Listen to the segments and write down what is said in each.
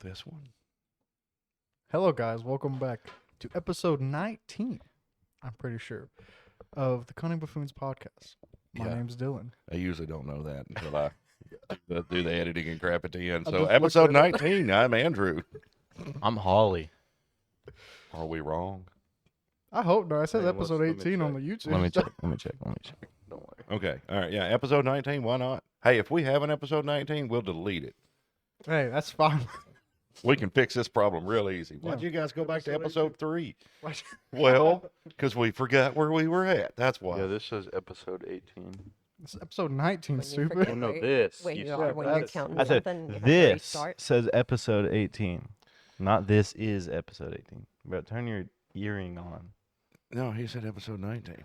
this one. Hello, guys. Welcome back to episode 19, I'm pretty sure, of the Cunning Buffoons podcast. My name's Dylan. I usually don't know that until I do the editing and crap at the end. I So just episode looked at 19, I'm Andrew. I'm Holly. Are we wrong? I hope not. It says Hey, episode let me 18 on check. the YouTube. Let me check. Don't worry. Okay. All right. Yeah. Episode 19. Why not? Hey, if we have an episode 19, we'll delete it. Hey, that's fine. We can fix this problem real easy. Why'd Yeah. you guys go back to Episode episode 3? Why- Well, because we forgot where we were at. That's why. Yeah, this says episode 18. It's episode 19, When you stupid. forget Oh, no, where- this. When You you said are, when you're that's- counting I said something, you have to this restart. says episode 18. Not this is episode 18. But turn your earring on. No, he said episode 19.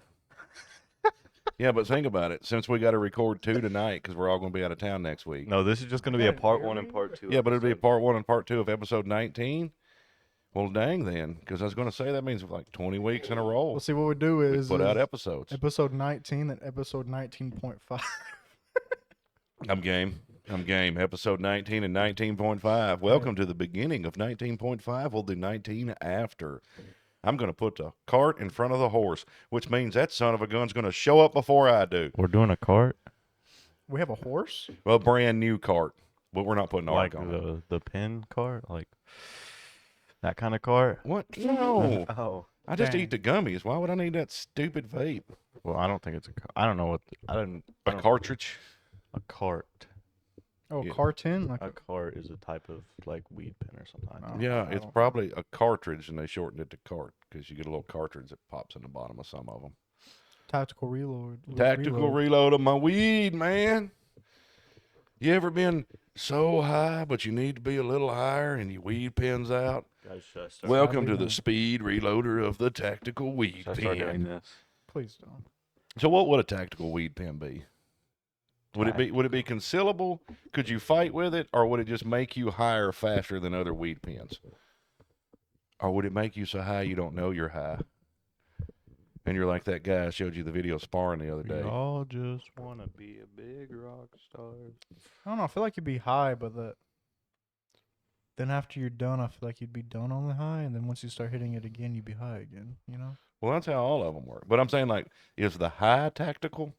Yeah, but think about it. Since we got to record 2 tonight because we're all going to be out of town next week. No, this is just going to be a part 1 and part 2. Yeah, but it'll be part 1 and part 2 of episode 19. Well, dang then, because I was going to say that means like 20 weeks in a row. Well, see, what we do we is put out episodes. episode 19 and episode 19.5. I'm game. Episode 19 and 19.5. Welcome to the beginning of 19.5. We'll do 19 after. I'm going to put the cart in front of the horse, which means that son of a gun's going to show up before I do. We're doing a cart? We have a horse? Well, brand new cart, but we're not putting Like arc on it. the pin cart? Like that kind of cart? What? No. Oh. I just Dang. eat the gummies. Why would I need that stupid vape? Well, I don't think it's a cart. I don't know what. I A don't- cartridge? A cart. Oh, Yeah. carton? Like A cart is a type of like weed pen or something. Oh. Yeah, I it's don't- probably a cartridge, and they shortened it to cart because you get a little cartridge that pops in the bottom of some of them. tactical reload. Tactical reload of my weed, man. You ever been so high, but you need to be a little higher, and your weed pen's out? Guys, should I start, Welcome to Sadly, the no. speed reloader of the tactical weed should I start doing pen. this? Please don't. So, what would a tactical weed pen be? Would it be concealable? Could you fight with it, or would it just make you higher faster than other weed pens? Or would it make you so high you don't know you're high? And you're like that guy I showed you the video sparring the other We day. all just want to be a big rock star. I don't know. I feel like you'd be high, but then after you're done, I feel like you'd be done on the high, and then once you start hitting it again, you'd be high again. You know? Well, that's how all of them work. But I'm saying, like, is the high tactical,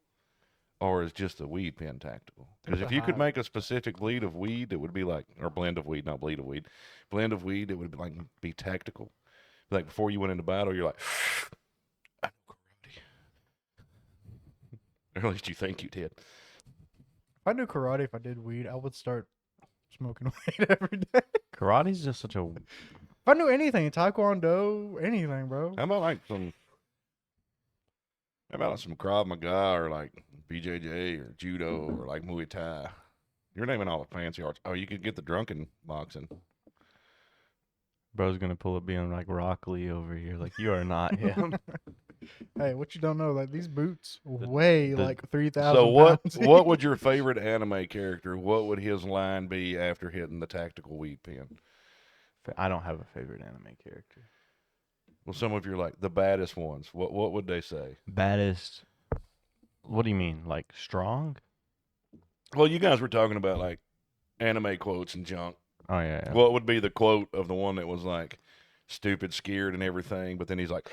or is just the weed pen tactical? Because The if you could high. make a specific bleed of weed, it would be like, or blend of weed, not bleed of weed, blend of weed, it would be like be tactical. Like before you went into battle, you're like, I know karate. Or at least you think you did. If I knew karate, if I did weed, I would start smoking weed every day. Karate's just such a. If I knew anything, taekwondo, anything, bro. How about like some Krav Maga or like BJJ or judo or like Muay Thai? You're naming all the fancy arts. Oh, you could get the drunken boxing. Bro's gonna pull up being like Rock Lee over here. Like, you are not him. Hey, what you don't know, like these boots weigh the- like 3,000 So what pounds. what would your favorite anime character? What would his line be after hitting the tactical weed pen? I don't have a favorite anime character. Well, some of your like the baddest ones. What would they say? Baddest. What do you mean? Like strong? Well, you guys were talking about like anime quotes and junk. Oh yeah. What would be the quote of the one that was like stupid, scared, and everything, but then he's like,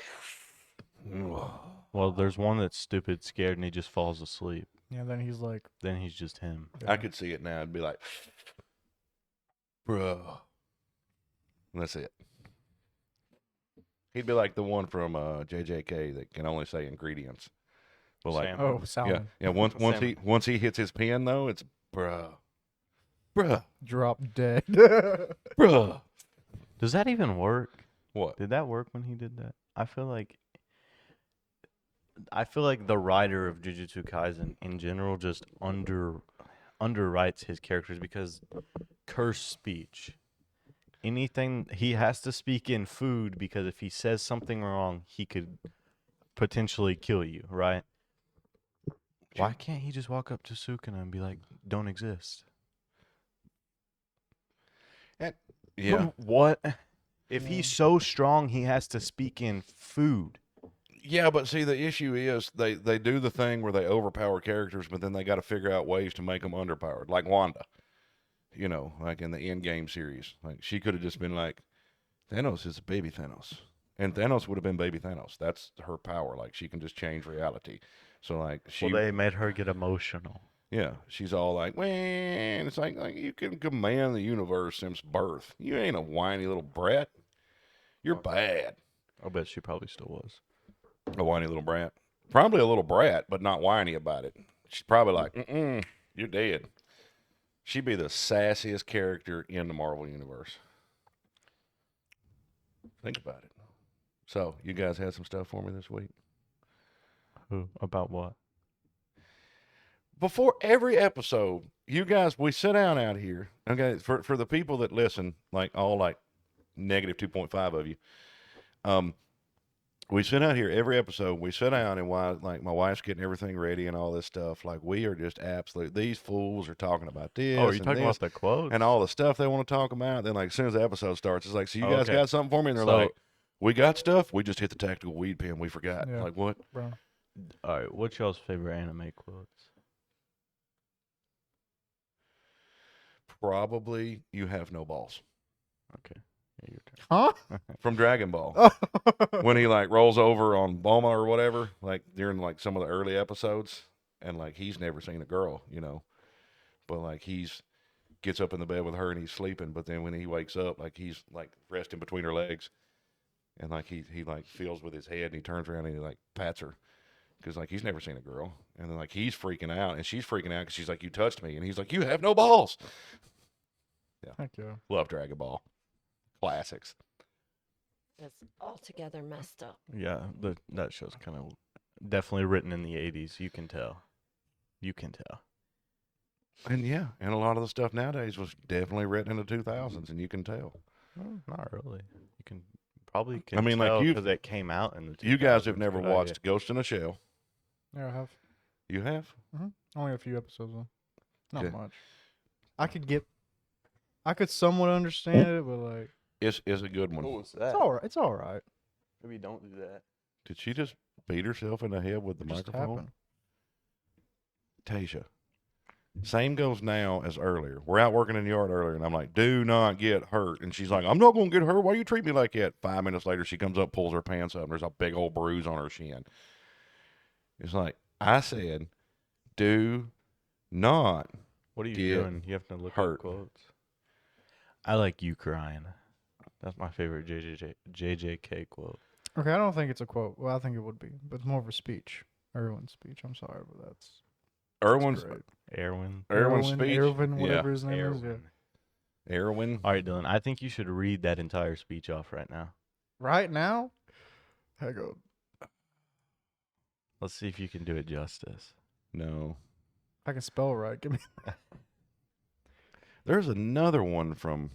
Well, there's one that's stupid, scared, and he just falls asleep. Yeah, then he's like, Then he's just him. I could see it now. It'd be like, bruh. And that's it. He'd be like the one from JJK that can only say ingredients. But like, Sam. oh, yeah, salmon. yeah. Once he hits his pen though, it's bruh, Drop dead. bruh. Does that even work? What? Did that work when he did that? I feel like the writer of Jujutsu Kaisen in general just underwrites his characters because curse speech. Anything he has to speak in food because if he says something wrong, he could potentially kill you, right? Why can't he just walk up to Sukuna and be like, "Don't exist"? Yeah. What? If he's so strong, he has to speak in food. Yeah, but see, the issue is they do the thing where they overpower characters, but then they got to figure out ways to make them underpowered, like Wanda. You know, like in the Endgame series. Like, she could have just been like, Thanos is a baby Thanos. And Thanos would have been baby Thanos. That's her power. Like, she can just change reality. So, like, Well, they made her get emotional. yeah, she's all like, man, it's like you can command the universe since birth. You ain't a whiny little brat. You're bad. I bet she probably still was. A whiny little brat. Probably a little brat, but not whiny about it. She's probably like, you're dead. She'd be the sassiest character in the Marvel Universe. Think about it. So, you guys had some stuff for me this week? Who? About what? Before every episode, you guys, we sit down out here. Okay, for the people that listen, like all like negative 2.5 of you, we sit out here every episode. We sit down and while like my wife's getting everything ready and all this stuff, like we are just absolute. These fools are talking about this. Oh, are you talking about the quotes and all the stuff they want to talk about? Then like as soon as the episode starts, it's like, so you guys Okay. got something for me? And they're So- like, we got stuff. We just hit the tactical weed pen. We forgot. Yeah. Like what? Bro. All right, what's y'all's favorite anime quotes? Probably you have no balls Okay, yeah, your turn. Huh? from Dragon Ball. Oh. When he like rolls over on Bulma or whatever, like during like some of the early episodes, and like he's never seen a girl, you know, but like he's gets up in the bed with her and he's sleeping, but then when he wakes up, like he's like resting between her legs, and like he like feels with his head and he turns around and he like pats her because like he's never seen a girl, and then like he's freaking out and she's freaking out because she's like, you touched me, and he's like, you have no balls. Heck yeah. Love Dragon Ball, classics. It's altogether messed up. Yeah, that show's kind of definitely written in the 80s. You can tell. You can tell. And yeah, and a lot of the stuff nowadays was definitely written in the 2000s, and you can tell. Not really. You can probably can I mean, like, tell you've- because it came out in the 2000s. You guys have never but, watched Ghost in a Shell. Yeah, I have. You have? Only a few episodes though. Not Okay. much. I could somewhat understand it, but like It's a good one. was it's all right. It's all right. Maybe don't do that. Did she just beat herself in the head with the It just microphone? happened. Tasha. Same goes now as earlier. We're out working in the yard earlier, and I'm like, do not get hurt. And she's like, I'm not going to get hurt. Why you treat me like that? 5 minutes later, she comes up, pulls her pants up, and there's a big old bruise on her shin. It's like, I said, do not. What are you Get doing? You have to look hurt. at quotes. I like you crying. That's my favorite JJK quote. Okay, I don't think it's a quote. Well, I think it would be, but it's more of a speech. Erwin's speech. I'm sorry, but that's Erwin's great. Erwin's speech. Erwin, Yeah. whatever his name is. Yeah. Erwin. All right, Dylan. I think you should read that entire speech off right now. Right now, I go. Let's see if you can do it justice. No. I can spell right. Give me. There's another one from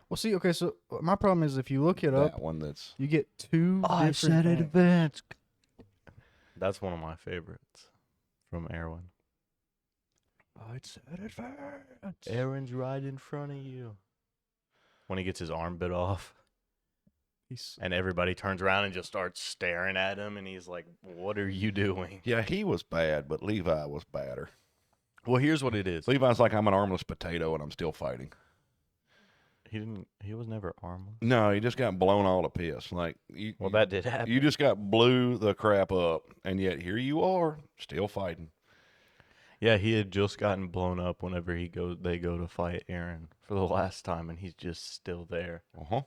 Well, see, okay, so my problem is if you look it up, that one that's. you get two different things. advance. That's one of my favorites from Erwin. I said advance. Aaron's right in front of you. When he gets his arm bit off, He's, and everybody turns around and just starts staring at him, and he's like, "What are you doing?" Yeah, he was bad, but Levi was badder. Well, here's what it is. Levi's like, I'm an armless potato and I'm still fighting. He was never armless. No, he just got blown all to piss. Like, Well, that did happen. you just got blew the crap up, and yet here you are, still fighting. Yeah, he had just gotten blown up whenever they go to fight Aaron for the last time, and he's just still there. Uh-huh.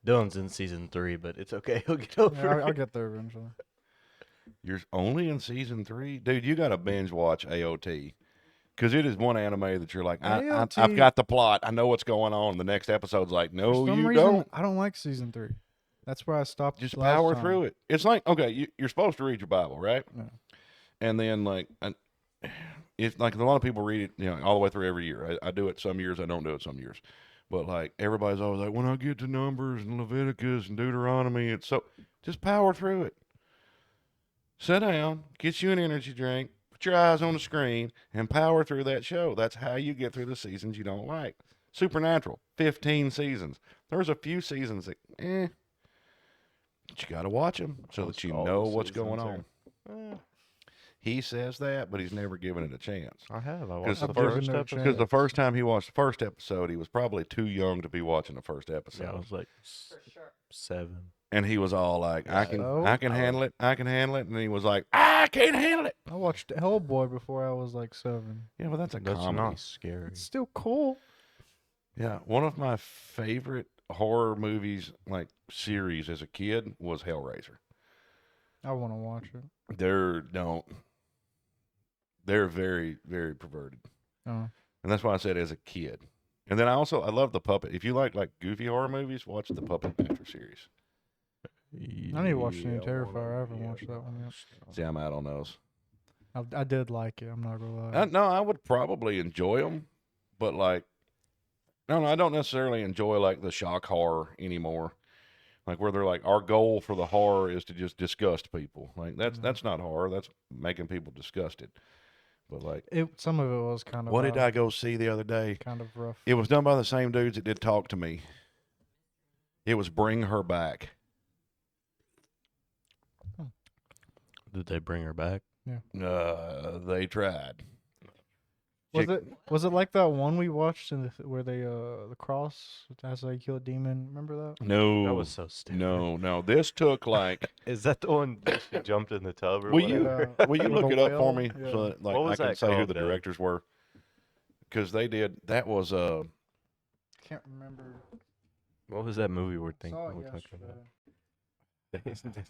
Dylan's in season 3, but it's okay. He'll get over yeah, it. I'll get there eventually. You're only in season 3? Dude, you got to binge watch AOT. Because it is one anime that you're like, I've AOT. got the plot. I know what's going on. The next episode's like, no, For some you reason, don't. I don't like season 3. That's where I stopped. Just last power time. through it. It's like, okay, you're supposed to read your Bible, right? Yeah. And then, like, it's like a lot of people read it, all the way through every year. I do it some years, I don't do it some years. But, like, everybody's always like, when I get to Numbers and Leviticus and Deuteronomy, it's so, just power through it. Sit down, get you an energy drink, put your eyes on the screen, and power through that show. That's how you get through the seasons you don't like. Supernatural, 15 seasons. There's a few seasons that, but you got to watch them so that you know what's going on. He says that, but he's never given it a chance. I have. I Because watched the the first first given it a episode. Because the chance. first time he watched the first episode, he was probably too young to be watching the first episode. Yeah, I was like For sure. 7. And he was all like, Yeah, I can so- handle it. I can handle it. And he was like, I can't handle it. I watched Hellboy before I was like 7. Yeah, well, that's a That's comedy. not scary. It's still cool. Yeah, one of my favorite horror movies, like series as a kid, was Hellraiser. I want to watch it. They're very, very perverted. Oh. And that's why I said as a kid. And then I love the puppet. If you like goofy horror movies, watch the Puppet Master series. I need to watch the new Terrifier. I haven't watched that one yet. See, I'm out on those. I did like it. I'm not gonna lie. No, I would probably enjoy them, but like, no, I don't necessarily enjoy like the shock horror anymore. Like where they're like, our goal for the horror is to just disgust people. Like that's not horror. That's making people disgusted. But like, Some of it was kind of. what did I go see the other day? Kind of rough. It was done by the same dudes that did Talk to Me. It was Bring Her Back. Did they bring her back? They tried. Was it like that one we watched where they the cross that's how you kill a demon? Remember that? No, That was so stupid. no. This took like. Is that the one that she jumped in the tub or Will you- whatever? Will you With look the it up for whale? me Yeah. so that, like, What was I can that say who called, the Dave? directors were? Because they did. That was Can't remember. What was that movie we're Saw it talking yesterday. about?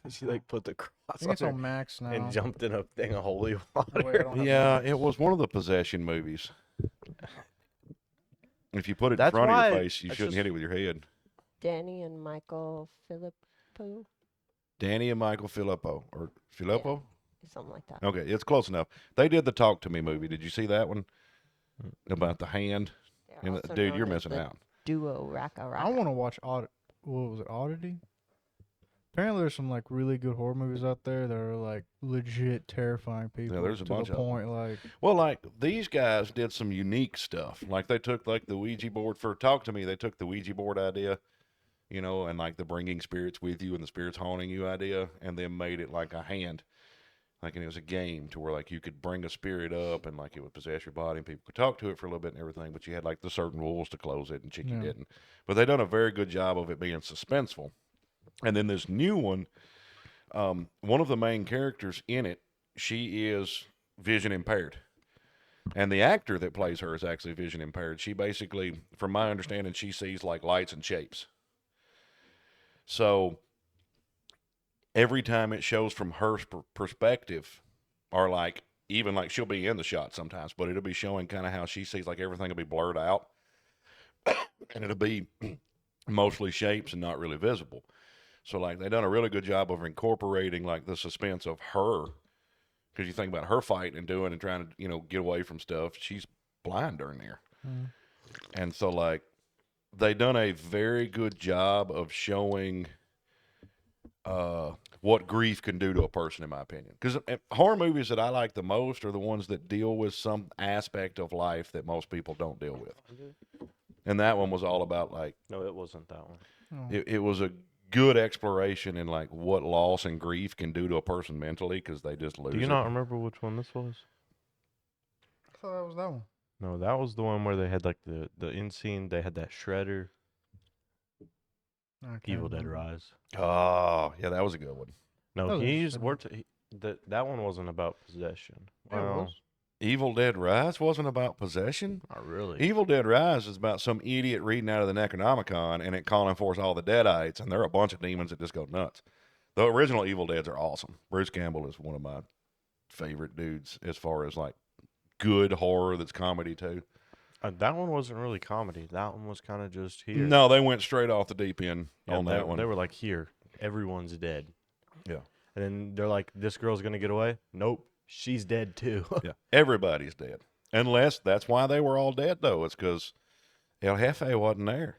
She like put the I cross think on it's her on Max now. and jumped in a thing of holy water. Wait, I don't have yeah. Max. It was one of the possession movies. If you put it in That's front of why your face, you it's shouldn't just- hit it with your head. Danny and Michael Filippo, Danny and Michael Filippo something like that. Okay, it's close enough. They did the Talk to Me movie. Did you see that one about the hand? They're And also dude, known you're as missing the out. Duo Raka Raka. I want to watch what was it? Oddity. Apparently, there's some like really good horror movies out there that are like legit terrifying people. there's a to bunch the of 'em. point like Well, like these guys did some unique stuff. Like they took like the Ouija board for Talk to Me. They took the Ouija board idea, and like the bringing spirits with you and the spirits haunting you idea, and then made it like a hand, like and it was a game to where like you could bring a spirit up and like it would possess your body and people could talk to it for a little bit and everything. But you had like the certain rules to close it, and Chicky Yeah. didn't. But they done a very good job of it being suspenseful. And then this new one, one of the main characters in it, she is vision impaired. And the actor that plays her is actually vision impaired. She basically, from my understanding, she sees like lights and shapes. So every time it shows from her perspective, or like even like she'll be in the shot sometimes, but it'll be showing kind of how she sees, like everything will be blurred out. And it'll be mostly shapes and not really visible. So like they done a really good job of incorporating like the suspense of her, because you think about her fighting and doing and trying to get away from stuff. She's blind during there, and so like they done a very good job of showing what grief can do to a person, in my opinion. Because horror movies that I like the most are the ones that deal with some aspect of life that most people don't deal with. And that one was all about like No, it wasn't that one. it was a good exploration in like what loss and grief can do to a person mentally because they just lose Do you it. not remember which one this was? I thought that was that one. No, that was the one where they had like the end scene. They had that shredder, I can't Evil Dead remember. Rise. Oh, yeah, that was a good one. No, That was he's interesting. that one wasn't about possession. Yeah, it Well, was. Evil Dead Rise wasn't about possession. not really. Evil Dead Rise is about some idiot reading out of the Necronomicon and it calling forth all the Deadites, and there are a bunch of demons that just go nuts. The original Evil Deads are awesome. Bruce Campbell is one of my favorite dudes as far as like good horror that's comedy too. That one wasn't really comedy. That one was kind of just here. No, they went straight off the deep end Yeah, on they, that one. They were like, here, everyone's dead. Yeah. And then they're like, this girl's gonna get away. Nope, she's dead too. Yeah, everybody's dead. Unless that's why they were all dead, though. It's because El Jefe wasn't there.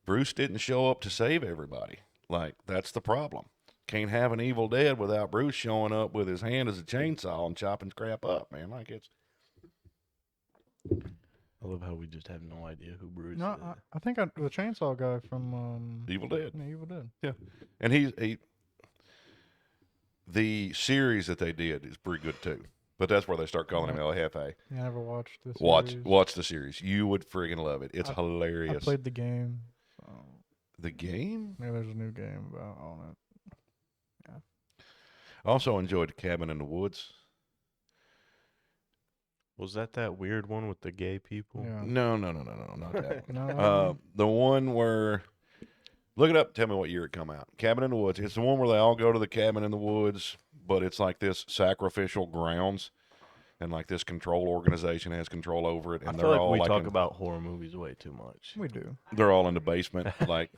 Bruce didn't show up to save everybody. Like, that's the problem. Can't have an Evil Dead without Bruce showing up with his hand as a chainsaw and chopping crap up, man. Like, it's. I love how we just have no idea who Bruce No, is. I think the chainsaw guy from Evil Dead. yeah, Evil Dead. And he the series that they did is pretty good, too. But that's where they start calling him El Jefe. I never watched this. Watch the series. You would friggin' love it. It's hilarious. I played the game. So The game? maybe there's a new game on it. Yeah. I also enjoyed Cabin in the Woods. Was that weird one with the gay people? Yeah. No, not that one. No. The one where, look it up. Tell me what year it come out. Cabin in the Woods. It's the one where they all go to the cabin in the woods, but it's like this sacrificial grounds, and like this control organization has control over it, and I they're feel like all we like talk about horror movies way too much. We do. they're all in the basement, like,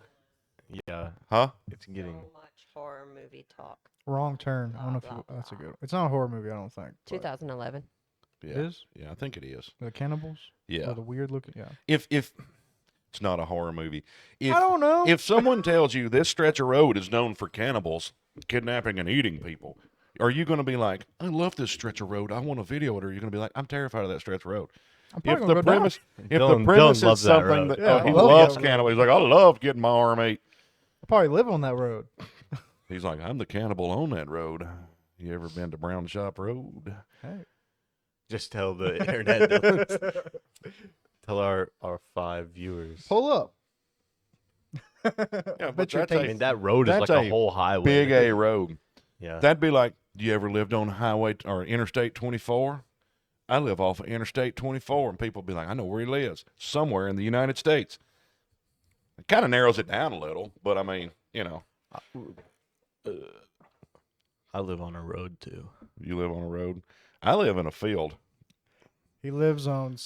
Yeah, huh? it's getting. So much horror movie talk. Wrong Turn. I don't know Blah, if blah, that's a blah. good. It's not a horror movie, I don't think. but 2011. Yeah, It is yeah, I think it is. the cannibals. Yeah, Or the weird looking. Yeah. if it's not a horror movie, if I don't know. if someone tells you this stretch of road is known for cannibals, kidnapping and eating people, are you going to be like, I love this stretch of road, I want to video it, or are you going to be like, I'm terrified of that stretch of road? I'm If probably the gonna go down. premise, if Dylan- the premise Dylan is loves that something road. that Yeah, he I love loves that cannibal, he's like, I love getting my arm ate. I probably live on that road. He's like, I'm the cannibal on that road. You ever been to Brown Shop Road? Hey. Just tell the internet. Dylan. Tell our 5 viewers. Pull up. Yeah, Bet your that's I mean, that road is that's like a a whole highway. Big A road. Yeah. That'd be like, do you ever lived on Highway or Interstate 24? I live off of Interstate 24, and people be like, I know where he lives, somewhere in the United States. It kind of narrows it down a little, but I mean, you know, I live on a road too. you live on a road. I live in a field. He lives on.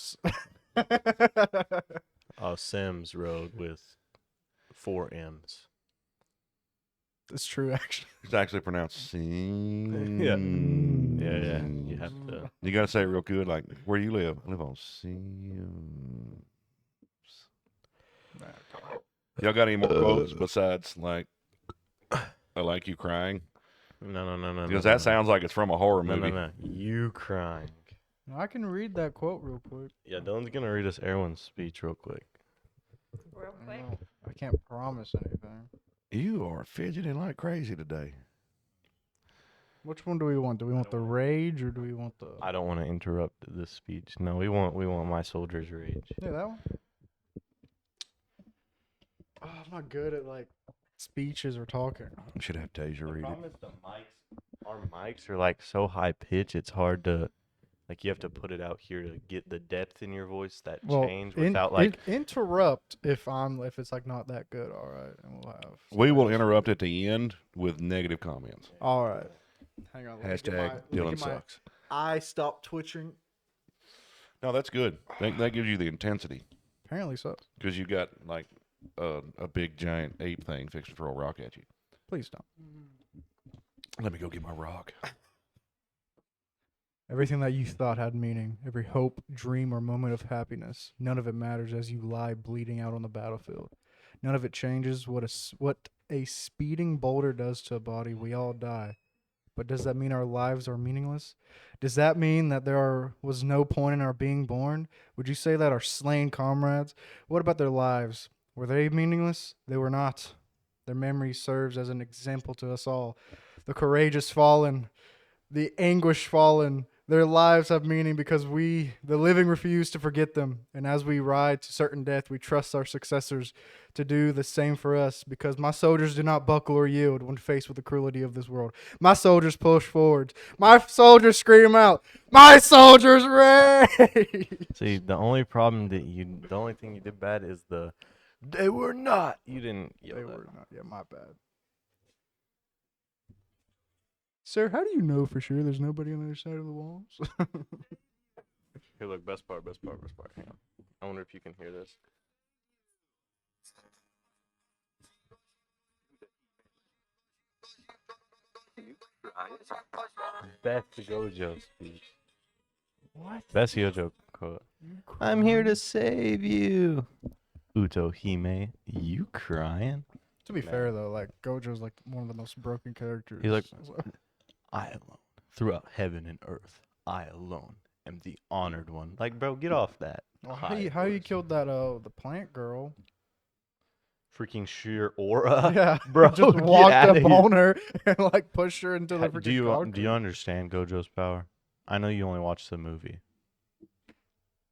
Sims Road with 4 M's. It's true, actually. It's actually pronounced Sim. Yeah. Yeah. You have to. You got to say it real good, like, where you live? I live on Sim. Y'all got any more quotes besides, like, I like you crying? No. Because that sounds like it's from a horror movie. No. You crying. I can read that quote real quick. Yeah, Dylan's gonna read us Erwin's speech real quick. Real I quick. know. I can't promise anything. You are fidgeting like crazy today. Which one do we want? Do we want the rage or do we want the? I don't want to interrupt this speech. No, we want my soldier's rage. Yeah, that one. Oh, I'm not good at like speeches or talking. You should have Tasia read it. problem is our mics are like so high pitch. It's hard to, like, you have to put it out here to get the depth in your voice that change without like. Interrupt if it's like not that good. All right, and we'll have. We will interrupt at the end with negative comments. All right. Hang on. Hashtag Dylan sucks. I stopped twitching. No, that's good. That gives you the intensity Apparently so. because you got like a big giant ape thing fixed to throw a rock at you. Please don't. Let me go get my rock. Everything that you thought had meaning, every hope, dream, or moment of happiness, none of it matters as you lie bleeding out on the battlefield. None of it changes what a speeding boulder does to a body. We all die. But does that mean our lives are meaningless? Does that mean that there was no point in our being born? Would you say that our slain comrades, what about their lives? Were they meaningless? They were not. Their memory serves as an example to us all. The courageous fallen, the anguish fallen, their lives have meaning because we, the living, refuse to forget them. And as we ride to certain death, we trust our successors to do the same for us, because my soldiers do not buckle or yield when faced with the cruelty of this world. My soldiers push forward. My soldiers scream out. My soldiers rage. See, the only thing you did bad is they were not. You didn't. Yell They that. were not. Yeah, my bad. Sir, how do you know for sure there's nobody on the other side of the walls? Here, look, best part. Hang on. I wonder if you can hear this. Best Gojo speech. What? Best Gojo quote. I'm here to save you. Utohime, you crying? To be fair though, like Gojo's like one of the most broken characters. He's like- So- I alone, throughout heaven and earth, I alone am the honored one. Like, bro, get off that. Well, high how you voice. killed that the plant girl? Freaking sheer aura. Yeah, bro, just get walked outta up here. on her and like pushed her into the freaking Do you concrete. understand Gojo's power? I know you only watched the movie.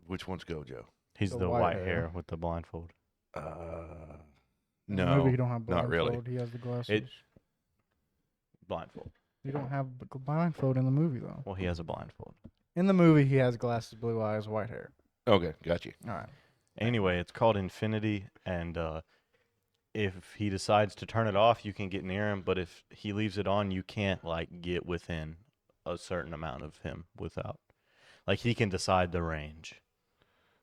Which one's Gojo? He's The the white white hair. hair with the blindfold. In the No, movie, you don't have not blindfold. really. He has the glasses. Blindfold. You don't have blindfold in the movie, though. Well, he has a blindfold. In the movie, he has glasses, blue eyes, white hair. Okay, got you. All right. Anyway, it's called Infinity, and if he decides to turn it off, you can get near him. But if he leaves it on, you can't like get within a certain amount of him without. Like he can decide the range.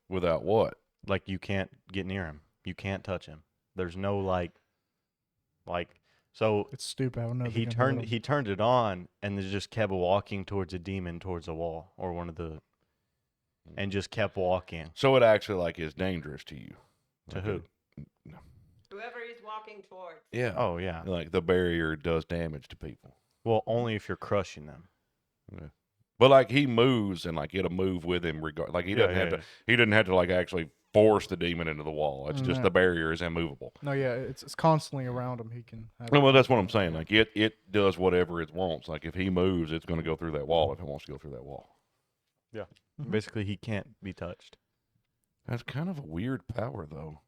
Without what? Like you can't get near him. You can't touch him. There's no like. So It's stupid. I don't know. if he you can turned hurt him. he turned it on and then just kept walking towards a demon, towards a wall or one of the, and just kept walking. So it actually like is dangerous to you. To Like who? Whoever he's walking towards. Yeah. Oh yeah. Like the barrier does damage to people. Well, only if you're crushing them. But like he moves and like it'll move with him regard. Like he doesn't have to. He doesn't have to like actually force the demon into the wall. It's just No. the barrier is immovable. No, yeah, it's constantly around him. He can. Have Well, that's what I'm saying. Like it does whatever it wants. Like if he moves, it's going to go through that wall if it wants to go through that wall. Mhm. Basically, he can't be touched. That's kind of a weird power, though.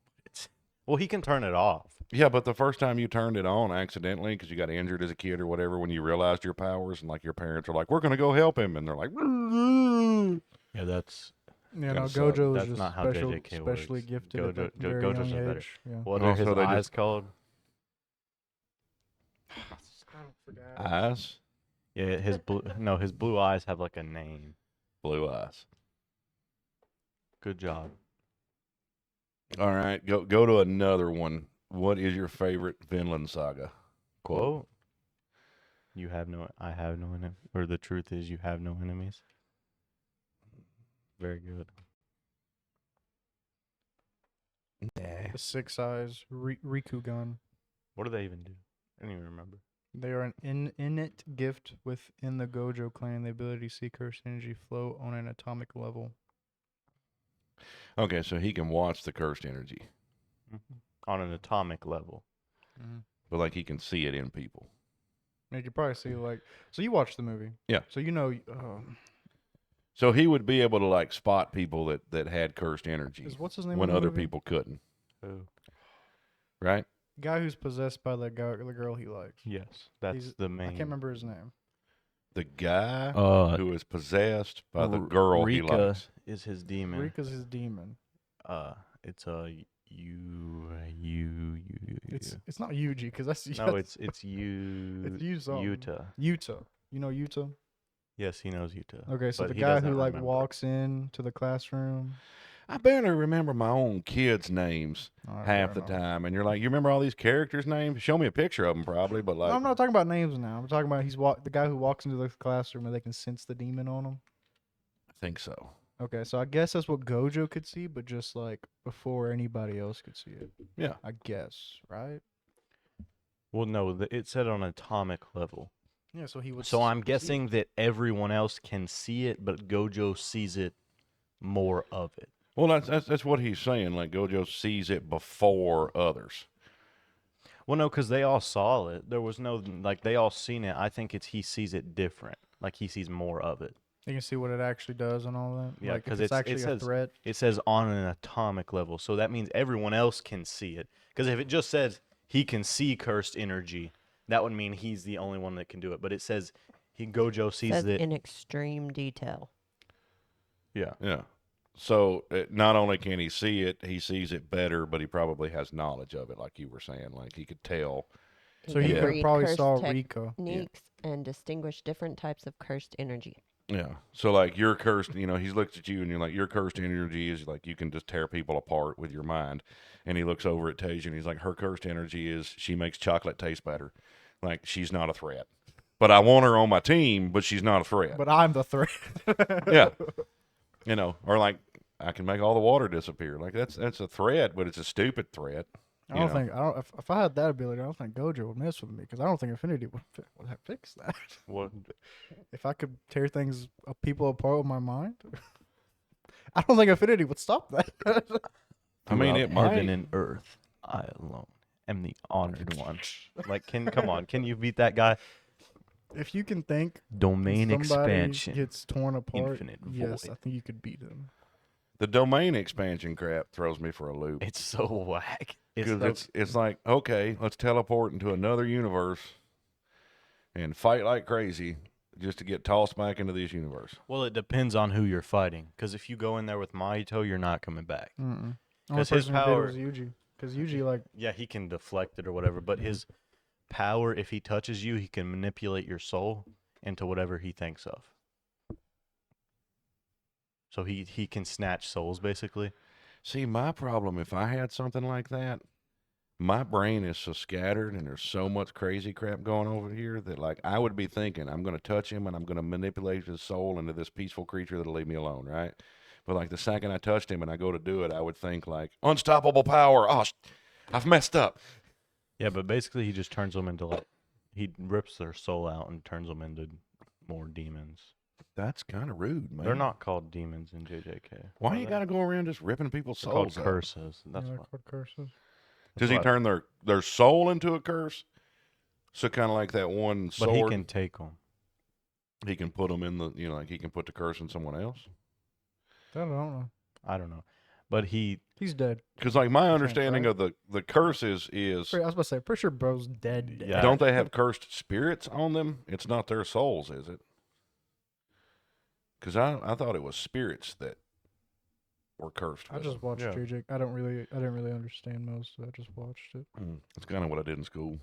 Well, he can turn it off. Yeah, but the first time you turned it on accidentally because you got injured as a kid or whatever, when you realized your powers and like your parents are like, "We're going to go help him," and they're like, Yeah, that's Yeah, no, Gonna suck. Gojo is That's just not how special, JJK specially works. gifted at that very Gojo's young are better. age. Yeah. what Oh, are his so they eyes just- called? "Eyes, Yeah, his blue. No, his blue eyes have like a name. blue eyes." Good job. All right, go to another one. What is your favorite Vinland Saga quote? You have no. I have no enemy. Or the truth is, you have no enemies. Very good. The Six Eyes Rikugan. What do they even do? I don't even remember. They are an innate gift within the Gojo clan, the ability to see cursed energy flow on an atomic level. Okay, so he can watch the cursed energy, On an atomic level. but like he can see it in people. And you could probably see so you watched the movie. Yeah. So you know, So he would be able to like spot people that had cursed energy what's his name? when in the other movie? people couldn't, Oh. right? Guy who's possessed by the girl he likes. Yes, that's He's- the main. I can't remember his name. The guy who is possessed by the R- girl he Rika likes. is his demon. Rika's his demon. It's It's not Yuji because that's No, it's you. It's you something. Yuta. Yuta. You know Yuta? Yes, he knows Yuta. Okay, so but the he guy doesn't who remember. walks in to the classroom. I barely remember my own kids' names Alright, half fair the enough. time, and you're like, you remember all these characters' names? Show me a picture of them, probably, but like, No, I'm not talking about names now. I'm talking about the guy who walks into the classroom and they can sense the demon on him. I think so. Okay, so I guess that's what Gojo could see, but just like before anybody else could see it. Yeah. I guess, right? Well, no, it said on atomic level. Yeah, so he would. So I'm see it. guessing that everyone else can see it, but Gojo sees it more of it. Well, that's what he's saying. Like Gojo sees it before others. Well, no, because they all saw it. There was no they all seen it. I think he sees it different. Like he sees more of it. You can see what it actually does and all that. Yeah, Like, if 'cause it's it actually a says- threat. It says on an atomic level, so that means everyone else can see it. Because if it just says he can see cursed energy, that would mean he's the only one that can do it. But it says Gojo sees Says that. in extreme detail. Yeah. Yeah. So not only can he see it, he sees it better, but he probably has knowledge of it, like you were saying. Like he could tell. So he Yeah. could read probably cursed saw Rika. techniques and distinguish different types of cursed energy. Yeah. So like your cursed, he looks at you and you're like, your cursed energy is like you can just tear people apart with your mind. And he looks over at Tasia and he's like, her cursed energy is she makes chocolate taste better. Like she's not a threat. But I want her on my team, but she's not a threat. But I'm the threat. Yeah. Or like I can make all the water disappear. Like that's a threat, but it's a stupid threat. I don't think if I had that ability, I don't think Gojo would mess with me because I don't think Infinity would fix that. What? If I could tear people apart with my mind, I don't think Infinity would stop that. I mean, it Throughout heaven might. and earth, I alone am the honored one. Like, come on, can you beat that guy? If you can think Domain and somebody expansion. gets torn apart, Infinite yes, void. I think you could beat him. The domain expansion crap throws me for a loop. It's so whack. Because it's like, okay, let's teleport into another universe and fight like crazy just to get tossed back into this universe. well, it depends on who you're fighting. Because if you go in there with Mahito, you're not coming back. Only 'Cause his person who did power- it was Yuji. Because Yuji, like, Yeah, he can deflect it or whatever, but his power, if he touches you, he can manipulate your soul into whatever he thinks of. So he can snatch souls, basically. See, my problem, if I had something like that, my brain is so scattered and there's so much crazy crap going over here that, like, I would be thinking, I'm going to touch him and I'm going to manipulate his soul into this peaceful creature that'll leave me alone, right? But, like, the second I touched him and I go to do it, I would think, like, unstoppable power. Oh, I've messed up. Yeah, but basically he just turns them into, like, he rips their soul out and turns them into more demons. That's kind of rude, man. They're not called demons in JJK. Why are you they? got to go around just ripping people's They're called souls out? curses. That's they're what. called curses. Does he what- turn their soul into a curse? So kind of like that one sword. But he can take them. He can put them in the, like he can put the curse in someone else. I don't know. I don't know. But he, He's dead. Because like my That's understanding right. of the curses is, I was about to say, pretty sure bro's dead. Yeah. don't they have cursed spirits on them? It's not their souls, is it? Because I thought it was spirits that were cursed. I with just them. watched Yeah. JJ. I didn't really understand most. I just watched it. That's kind of what I did in school.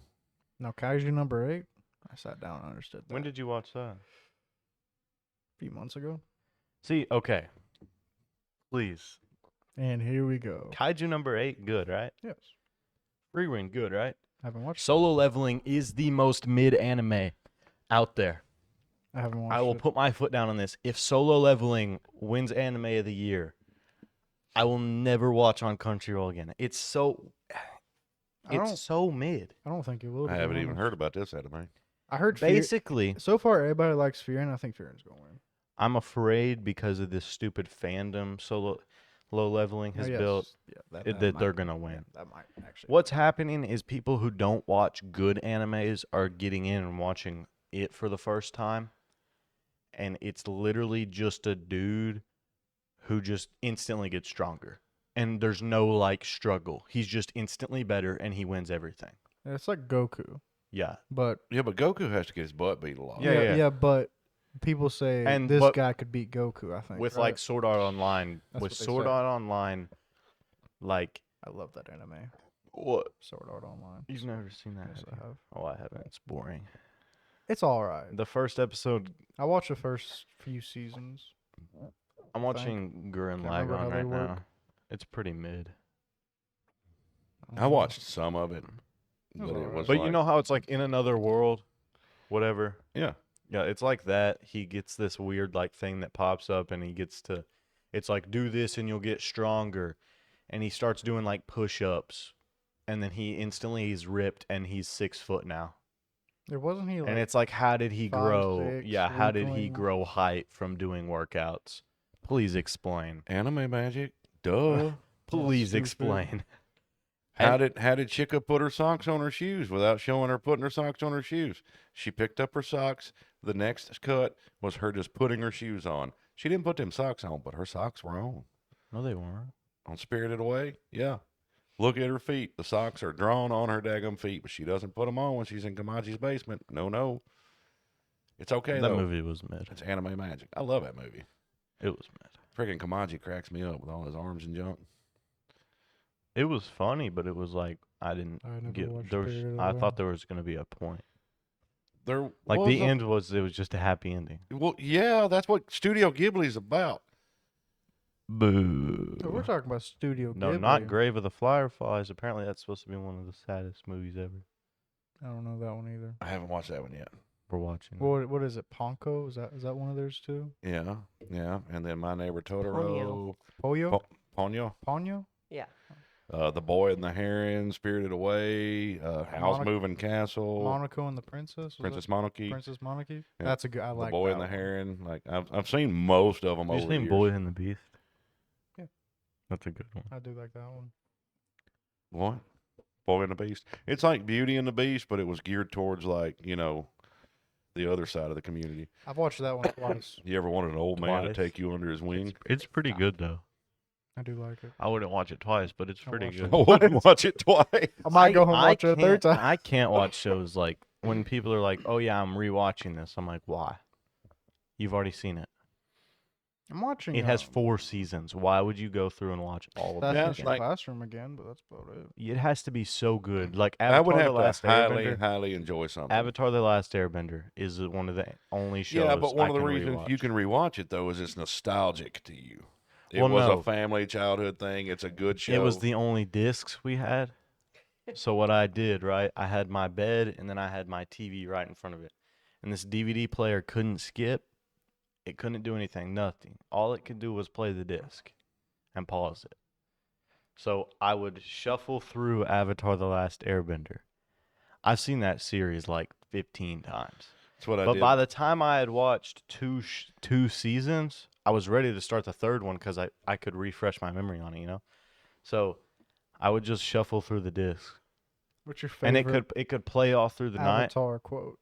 Now Kaiju number 8. I sat down and understood that. when did you watch that? A few months ago. See, okay. Please. And here we go. Kaiju number 8, good, right? Yes. Rewind, good, right? I haven't watched. Solo Leveling is the most mid anime out there. I haven't watched. I will it. put my foot down on this. If Solo Leveling wins anime of the year, I will never watch on Crunchyroll again. It's so I don't. mid. I don't think it will. to I be haven't even honest. heard about this anime. I heard Basically, So far, everybody likes Fear, and I think Fearon's gonna win. I'm afraid because of this stupid fandom Solo Leveling has Oh, yes. built Yeah, that they're gonna win. that might actually. What's happening is people who don't watch good animes are getting in and watching it for the first time. And it's literally just a dude who just instantly gets stronger. And there's no like struggle. He's just instantly better and he wins everything. Yeah, it's like Goku, Yeah. but Yeah, but Goku has to get his butt beat a lot. Yeah. But people say And this but- guy could beat Goku. I think With right? like Sword Art Online. That's with what they Sword say. Art Online, like I love that anime. what? Sword Art Online. You've never seen that? Yes, have I you? have. Oh, I haven't. It's boring. It's all right. The first episode, I watched the first few seasons. I'm watching Gurren Can't remember how Lagann they right work. now. It's pretty mid. I watched some of it, was but it alright. was. But like, you know how it's like in another world, whatever. yeah, Yeah, it's like that. He gets this weird like thing that pops up, and he gets to. It's like do this and you'll get stronger, and he starts doing like push-ups, and then he instantly he's ripped and he's 6 foot now. There wasn't he like And it's like, how did he 5, grow? 6, Yeah, how did he weakling? grow height from doing workouts? Please explain. anime magic. Duh. Please stupid. explain. How did Chica put her socks on her shoes without showing her putting her socks on her shoes? She picked up her socks. The next cut was her just putting her shoes on. She didn't put them socks on, but her socks were on. No, they weren't. On Spirited Away, yeah. Look at her feet. The socks are drawn on her daggum feet, but she doesn't put them on when she's in Kamaji's basement. No. It's okay, That though. movie was mid. It's anime magic. I love that movie. It was mid. Freaking Kamaji cracks me up with all his arms and junk. It was funny, but it was like I didn't I never get. watched There was, Spirited I Away. thought there was gonna be a point. There Like was the a- end was it was just a happy ending. Well, yeah, that's what Studio Ghibli's about. Boo. Oh, we're talking about Studio No, Ghibli. not Grave of the Fireflies. Apparently, that's supposed to be one of the saddest movies ever. I don't know that one either. I haven't watched that one yet. We're watching. What is it? Ponko? Is that one of theirs too? Yeah. And then My Neighbor Totoro, Pollo? Ponyo, Ponyo? Yeah. The Boy and the Heron, Spirited Away, House Monaco- Moving Castle, Monaco and the Princess? Was Princess that Mononoke, Princess Mononoke? Yeah. That's a good. I The like Boy that and the one. Heron. Like I've seen most of them You over just the named years. Boy and the Beast. Yeah. That's a good one. I do like that one. What? Boy and the Beast. It's like Beauty and the Beast, but it was geared towards like the other side of the community. I've watched that one twice. You ever wanted an old man to Twice. take you under his wing? It's pretty good though. I do like it. I wouldn't watch it twice, but it's I pretty watched good. it. I wouldn't watch it twice. I might go home and watch it a third time. I can't watch shows like when people are like, "Oh yeah, I'm rewatching this." I'm like, "Why? You've already seen it. I'm watching. It has 4 seasons. Why would you go through and watch all of That's them?" Yeah, in it's the like- classroom again, but that's about it. It has to be so good. Like I would Avatar: The have Last to highly, Airbender. highly enjoy something. Avatar: The Last Airbender is one of the only shows. Yeah, but one of I the can reasons you rewatch. can rewatch it though is it's nostalgic to you. It Well, was no. a family childhood thing. It's a good show. It was the only discs we had. So what I did, right? I had my bed and then I had my TV right in front of it. And this DVD player couldn't skip. It couldn't do anything, nothing. All it could do was play the disc and pause it. So I would shuffle through Avatar: The Last Airbender. I've seen that series like 15 times. That's what I But did. by the time I had watched two seasons, I was ready to start the third one because I could refresh my memory on it, you know? So I would just shuffle through the disc. What's your favorite? And it could play all through the night. Avatar quote.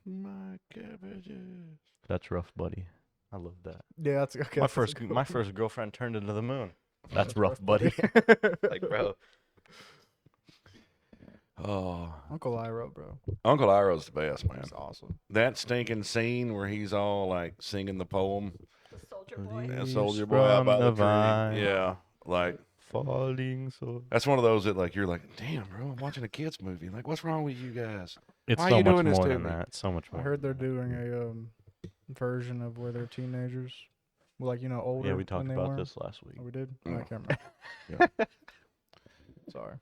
My cabbages. That's rough, buddy. I love that. Yeah, that's okay. My that's a first good my one. first girlfriend turned into the moon. That's That's rough, rough, buddy. buddy. Like, bro. Oh, Uncle Iroh, bro. Uncle Iroh's the best, man. That's awesome. That stinking scene where he's all like singing the poem, The soldier boy. and Leaves Soldier Boy out by from the the tree. vine. Yeah, like Falling so. that's one of those that like you're like, damn, bro, I'm watching a kids movie. Like, what's wrong with you guys? It's Why so you much doing this more to than me? that. So much I more. heard they're doing a version of where they're teenagers, well, like older. Yeah, we talked than they about were. this last week. Oh, we did. Mm. I can't remember. Sorry.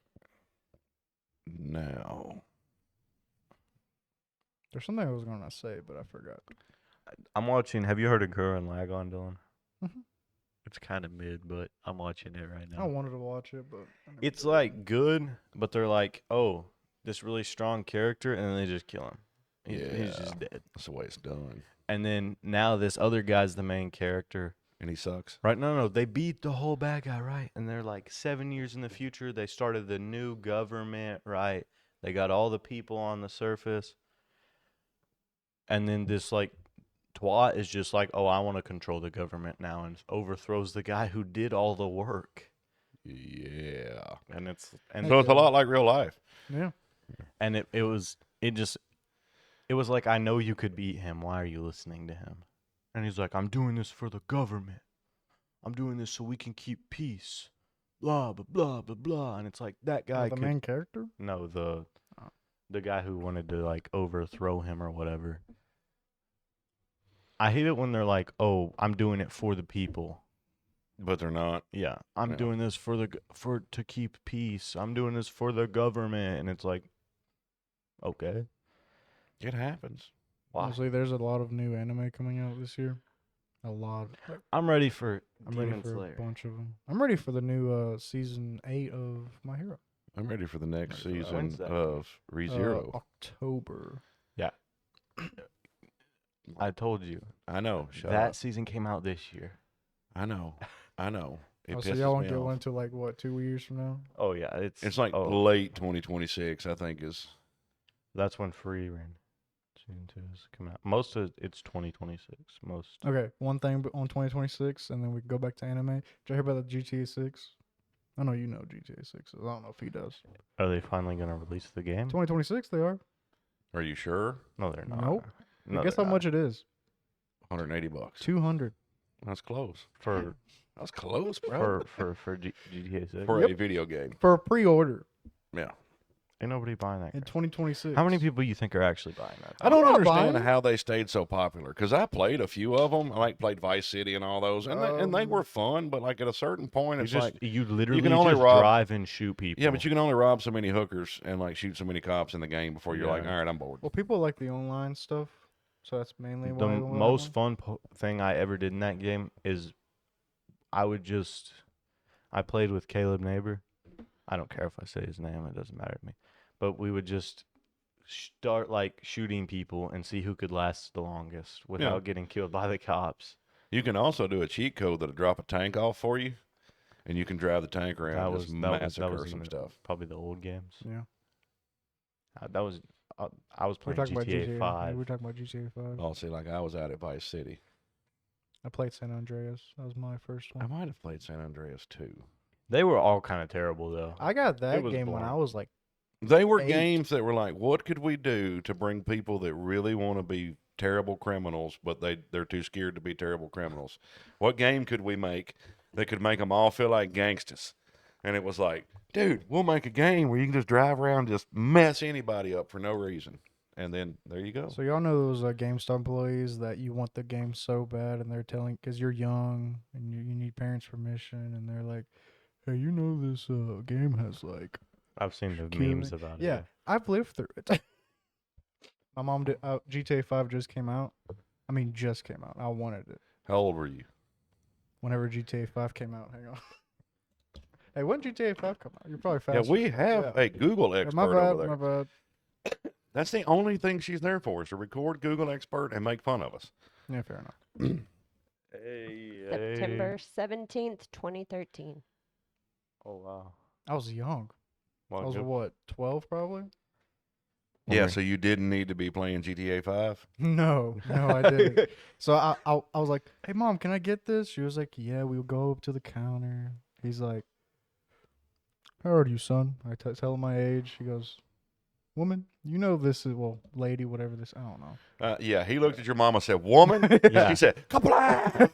No. There's something I was gonna say, but I forgot. I'm watching. Have you heard of Gurren Lagann, Dylan? Mhm. It's kind of mid, but I'm watching it right now. I wanted to watch it, but I never It's did. like good, but they're like, oh, this really strong character, and then they just kill him. He's Yeah. just dead. That's the way it's done. And then now this other guy's the main character. And he sucks. Right? No, they beat the whole bad guy, right? And they're like 7 years in the future. They started the new government, right? They got all the people on the surface. And then this like twat is just like, oh, I want to control the government now, and overthrows the guy who did all the work. Yeah. And it's So and it's a lot like real life. Yeah. and it was like, I know you could beat him. Why are you listening to him? And he's like, I'm doing this for the government. I'm doing this so we can keep peace. Blah blah blah blah blah. And it's like that guy the could main character. no Oh. the guy who wanted to like overthrow him or whatever. I hate it when they're like, oh, I'm doing it for the people. But they're not. Yeah, I'm Yeah. doing this for to keep peace. I'm doing this for the government, and it's like, okay, It happens. why? Honestly, there's a lot of new anime coming out this year. A lot. I'm ready for I'm Demon ready for Slayer. a bunch of them. I'm ready for the new season 8 of My Hero. I'm ready for the next Ready for that. season When's that? of ReZero. October. I told you I know. Shut that up. season came out this year. I know. I know. It Oh, so pisses y'all won't me get off. one until like what, 2 years from now? Oh yeah, It's like oh, late 2026, I think is. that's when Free Ran season 2 has come out. Most of it's 2026. Most Okay, one thing on 2026, and then we can go back to anime. Did you hear about the GTA 6? I know you know GTA 6. I don't know if he does. are they finally gonna release the game? 2026 they are. Are you sure? No, they're not. Nope. No, Guess they're how not. much it is? $180. 200. That's close. for That's close, bro. for GTA 6? For a video game. For a pre-order Yeah. Ain't nobody buying that. in crap. 2026. How many people you think are actually buying that? I don't I'm not understand buying it. how they stayed so popular because I played a few of them. I like played Vice City and all those, and they were fun. But like at a certain point, You it's just like you literally can only just rob- drive and shoot people. yeah, but you can only rob so many hookers and like shoot so many cops in the game before you're like, Yeah. all right, I'm bored. Well, people like the online stuff, so that's mainly why. the they want that most one. fun thing I ever did in that game is I played with Caleb Neighbor. I don't care if I say his name; it doesn't matter to me. But we would just start like shooting people and see who could last the longest without getting killed by the cops. You can also do a cheat code that'll drop a tank off for you, and you can drive the tank around and just massacre some in stuff. probably the old games. Yeah. That was I was We're playing talking about GTA GTA. 5. Yeah, we're talking about GTA 5. Oh, see, like I was out at Vice City. I played San Andreas. That was my first I one. might have played San Andreas too. They were all kind of terrible though. I got that was game when I boring. was like, They were 8. games that were like, what could we do to bring people that really want to be terrible criminals, but they're too scared to be terrible criminals? What game could we make that could make them all feel like gangsters? And it was like, dude, we'll make a game where you can just drive around, just mess anybody up for no reason. And then there you go. so y'all know those GameStop employees that you want the game so bad, and they're telling because you're young and you need parents' permission, and they're like, "Hey, you know this game has like." I've seen the Killing memes it. about it. Yeah, I've lived through it. My mom did. GTA 5 just came out. I mean, just came out. I wanted it How old were you? whenever GTA 5 came out. Hang on. Hey, when GTA 5 come out? You're probably Yeah, fast. we have a Google Yeah, expert my bad. over there. My bad. That's the only thing she's there for, is to record Google expert and make fun of us. Yeah, fair enough. September 17th, 2013. Oh wow. I was young. I Well, was good. what, 12 probably? Yeah, Okay. so you didn't need to be playing GTA 5? No, I didn't. So I was like, "Hey, Mom, can I get this?" She was like, "Yeah." We'll go up to the counter. He's like, "How old are you, son?" I tell him my age. He goes, "Woman, you know this is lady, whatever this. I don't know." Yeah, he looked at your mama and said, woman? Yeah. She said, "Kapla!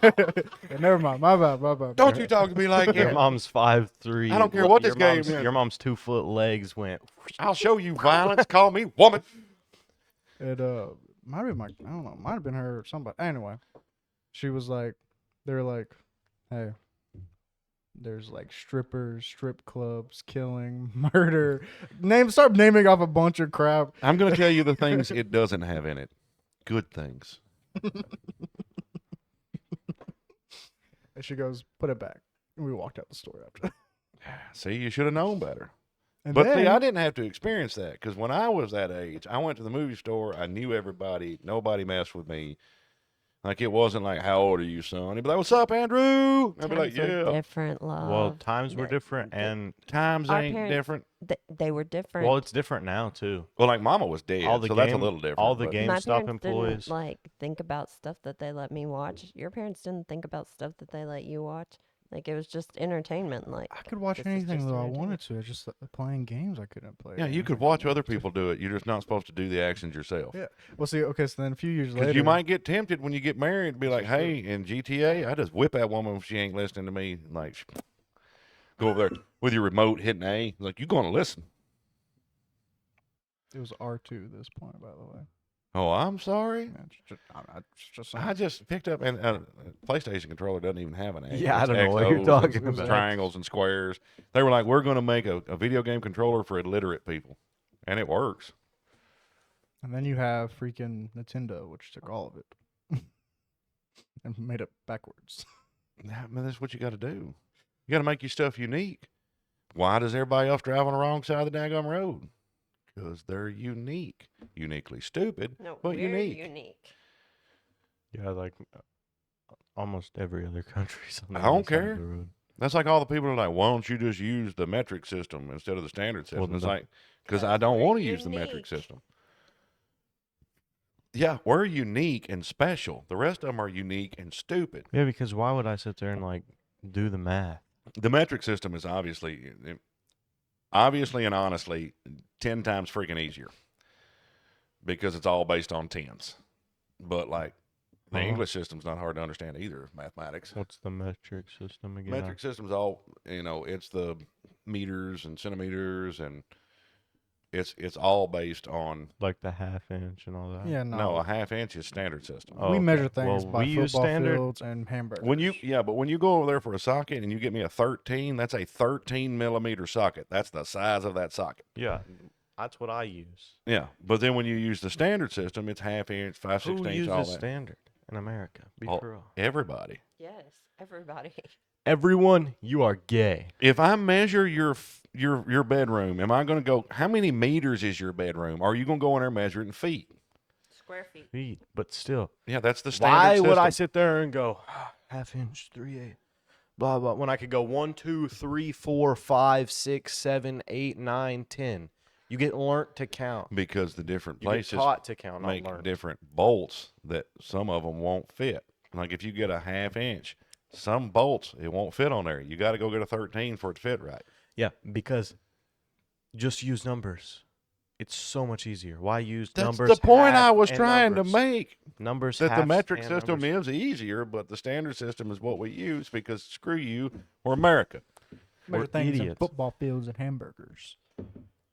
Yeah, never mind. My bad. Don't you talk to me like Your that. mom's 5'3". I don't care what Your this game mom's- is. Your mom's 2-foot legs went. I'll show you violence. Call me woman." It might have been I don't know, might have been her or somebody. Anyway, she was like, they're like, "Hey, there's like strippers, strip clubs, killing, murder. Start naming off a bunch of crap." I'm going to tell you the things it doesn't have in it. Good things. And she goes, "Put it back." And we walked out the store after. See, you should have known better. And But then, see, I didn't have to experience that, because when I was that age, I went to the movie store. I knew everybody. Nobody messed with me. Like, it wasn't like, "How old are you, son?" He'd be like, "What's up, Andrew?" I'd be like, Times were "Yeah." different, love. Well, times were Yeah, different, the- and Times Our ain't parents- different. They were different. well, it's different now too. Well, like Mama was dead, All the so that's a game- little different. all the but- game- My GameStop parents employees. didn't like think about stuff that they let me watch. Your parents didn't think about stuff that they let you watch. Like, it was just entertainment. Like, I could watch this is anything just though I entertainment. wanted to. It's just that playing games I couldn't play. Yeah, you could watch other people do it. You're just not supposed to do the actions yourself. Yeah. Well, see, okay, so then a few years Because later, you might get tempted when you get married to be like, "Hey, in GTA, I just whip that woman if she ain't listening to me." Like, go over there with your remote hitting A. Like, you going to listen. it was R2 at this point, by the way. Oh, I'm sorry. Yeah, it's just I just picked up, and PlayStation controller doesn't even have an A. Yeah, I It's don't know what you're X's, talking it's about. Triangles and squares. They were like, "We're going to make a video game controller for illiterate people," and it works. And then you have freaking Nintendo, which took all of it and made it backwards. I mean, that's what you got to do. You got to make your stuff unique. Why does everybody else drive on the wrong side of the daggum road? Because they're unique. Uniquely stupid, no, but we're unique. unique. Yeah, like almost every other country's on the I don't other side of care. the road. That's like all the people are like, "Why don't you just use the metric system instead of the standard system?" Well, It's no. like, because I Because don't we're want to use the metric unique. system. Yeah, we're unique and special. The rest of them are unique and stupid. Yeah, because why would I sit there and like do the math? The metric system is obviously and honestly 10 times freaking easier because it's all based on tens. But like the Uh-huh. English system's not hard to understand either, mathematics. What's the metric system again? Metric system's all, it's the meters and centimeters, and it's all based on, Like the half inch and all that. Yeah, no, no. a half inch is standard system. Oh, we okay. measure things Well, by we use football standard. fields and hamburgers. But when you go over there for a socket and you get me a 13, that's a 13 millimeter socket. That's the size of that socket. Yeah, that's what I use. Yeah, but then when you use the standard system, it's half inch, 5/16, Who all uses that. standard in America? Be All- for real. Everybody. Yes, everybody. Everyone, you are gay. If I measure your bedroom, am I going to go, how many meters is your bedroom? Or are you going to go in there and measure it in feet? Square feet. Feet, but still. Yeah, that's the standard Why system. would I sit there and go half inch, 3/8, blah blah, when I could go 1, 2, 3, 4, 5, 6, 7, 8, 9, 10? You get learnt to count. because the different You get places taught to count, not make learn. different bolts that some of them won't fit. Like if you get a 1/2 inch, some bolts it won't fit on there. You got to go get a 13 for it to fit right. Yeah, because just use numbers. It's so much easier. Why use That's numbers? the point half I was and trying numbers? to make. Numbers That the halves metric and system numbers. is easier, but the standard system is what we use because screw you or America. Better We're things than idiots. football fields and hamburgers.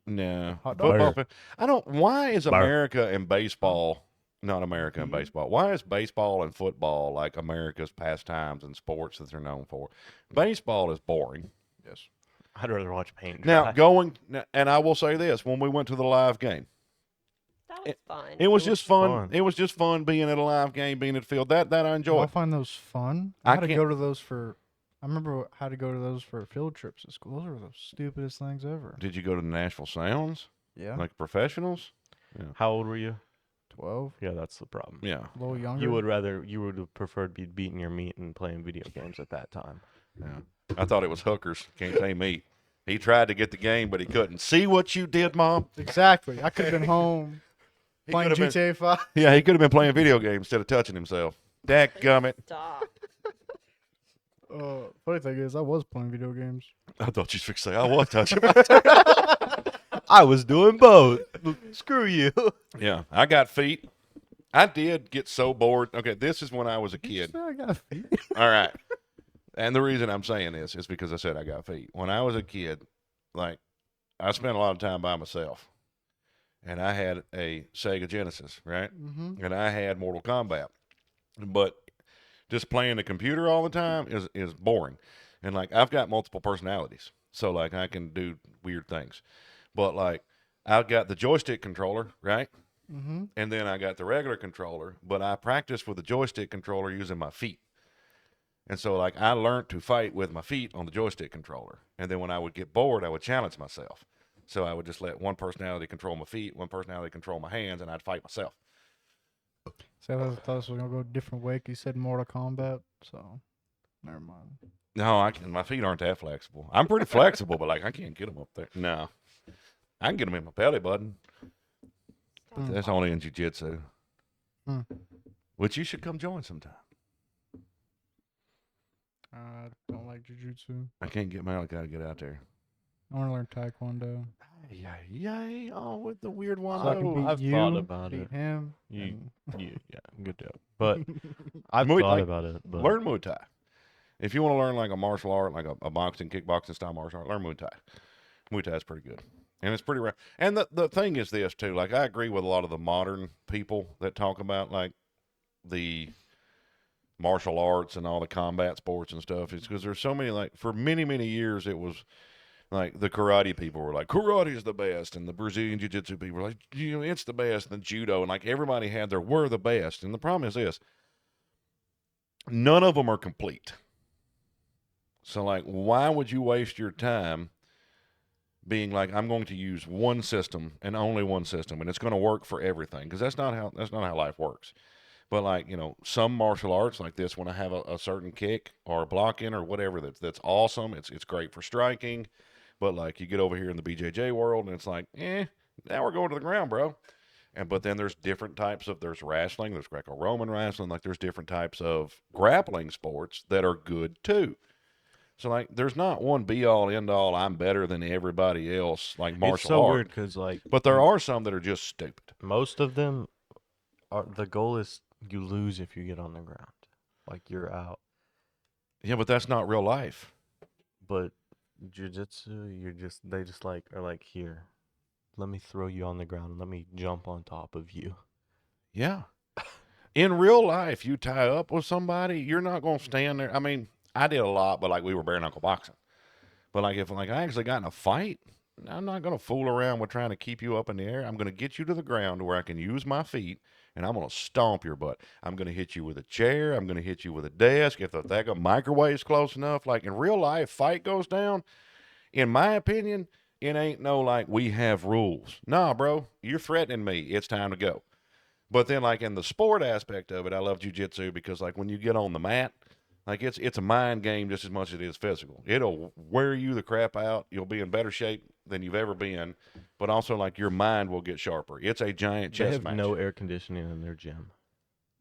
No. Hot Football. dog. I don't. Why is Burr. America and baseball not America and Mhm. baseball? Why is baseball and football like America's pastimes and sports that they're known for? Baseball is boring. Yes. I'd rather watch paint Now dry. and I will say this: when we went to the live game, That was fun. it was It just was fun. fun. It was just fun being at a live game, being at the field. That I Y'all enjoyed. find those fun? I I had to can't- go to those for. I remember how to go to those for field trips at school. Those were the stupidest things ever. Did you go to the Nashville Sounds Yeah. like professionals? How old were you? 12, Yeah, that's the problem. Yeah, a little younger. You would have preferred be beating your meat and playing video games at that time. yeah. I thought it was hookers. Can't say meat. He tried to get the game, but he couldn't. See what you did, Mom? Exactly. I could have been home He playing could have been- GTA 5. Yeah, he could have been playing video games instead of touching himself. Dadgummit. Stop. Funny thing is, I was playing video games. I thought you were say I was touching. I was doing both. Screw you. Yeah, I got feet. I did get so bored. Okay, this is when I was a kid. I got feet. All right. And the reason I'm saying this is because I said I got feet. When I was a kid, like, I spent a lot of time by myself. And I had a Sega Genesis, right? Mm-hmm. And I had Mortal Kombat. But just playing the computer all the time is boring. And, like, I've got multiple personalities. So, like, I can do weird things. But, like, I've got the joystick controller, right? Mm-hmm. And then I got the regular controller, but I practiced with the joystick controller using my feet. And so, like, I learned to fight with my feet on the joystick controller. And then when I would get bored, I would challenge myself. So I would just let one personality control my feet, one personality control my hands, and I'd fight myself. So I thought this was gonna go a different way. 'Cause you said Mortal Kombat, so never mind. No, my feet aren't that flexible. I'm pretty flexible, but, like, I can't get them up there. No. I can get them in my belly button. But that's only in jiu-jitsu. Hmm. Which you should come join sometime. I don't like jujutsu. I can't get my, I gotta get out there. I want to learn taekwondo. Yay. Oh, with the weird one. So I can Oh, beat I've you, thought about beat it. him. You- and- Yeah, good job. But I've Muay thought Thai. about it. But Learn Muay Thai. If you want to learn like a martial art, like a boxing, kickboxing style martial art, learn Muay Thai. Muay Thai is pretty good. And it's pretty rare. And the thing is this, too. Like, I agree with a lot of the modern people that talk about, like, the martial arts and all the combat sports and stuff. It's because there's so many, like, for many, many years, it was like the karate people were like, karate is the best. And the Brazilian jiu-jitsu people were like, you know, it's the best. And the judo. And, like, everybody had their, we're the best. And the problem is this. None of them are complete. So, like, why would you waste your time being like, I'm going to use one system and only one system, and it's going to work for everything? Because that's not how life works. But, like, you know, some martial arts like this, when I have a certain kick or blocking or whatever that's awesome, it's great for striking. But, like, you get over here in the BJJ world, and it's like, now we're going to the ground, bro. But then there's different types of, there's wrestling, there's Greco-Roman wrestling, like there's different types of grappling sports that are good too. So, like, there's not one be-all, end-all, I'm better than everybody else, like martial it's so art. weird because, like, But there are some that are just stupid. most of them are, the goal is you lose if you get on the ground. Like, you're out. Yeah, but that's not real life. But jiu-jitsu, they just like are like, here, let me throw you on the ground and let me jump on top of you. Yeah. In real life, you tie up with somebody, you're not going to stand there. I mean, I did a lot, but, like, we were bare-knuckle boxing. But, like, if, like, I actually got in a fight, I'm not going to fool around with trying to keep you up in the air. I'm going to get you to the ground where I can use my feet, and I'm going to stomp your butt. I'm going to hit you with a chair. I'm going to hit you with a desk. If the microwave's close enough, like, in real life, fight goes down, in my opinion, it ain't no, like, we have rules. Nah, bro, you're threatening me. It's time to go. But then, like, in the sport aspect of it, I love jiu-jitsu because, like, when you get on the mat, like, it's a mind game just as much as it is physical. It'll wear you the crap out. You'll be in better shape than you've ever been, but also like your mind will get sharper. It's a giant They chess have match. no air conditioning in their gym.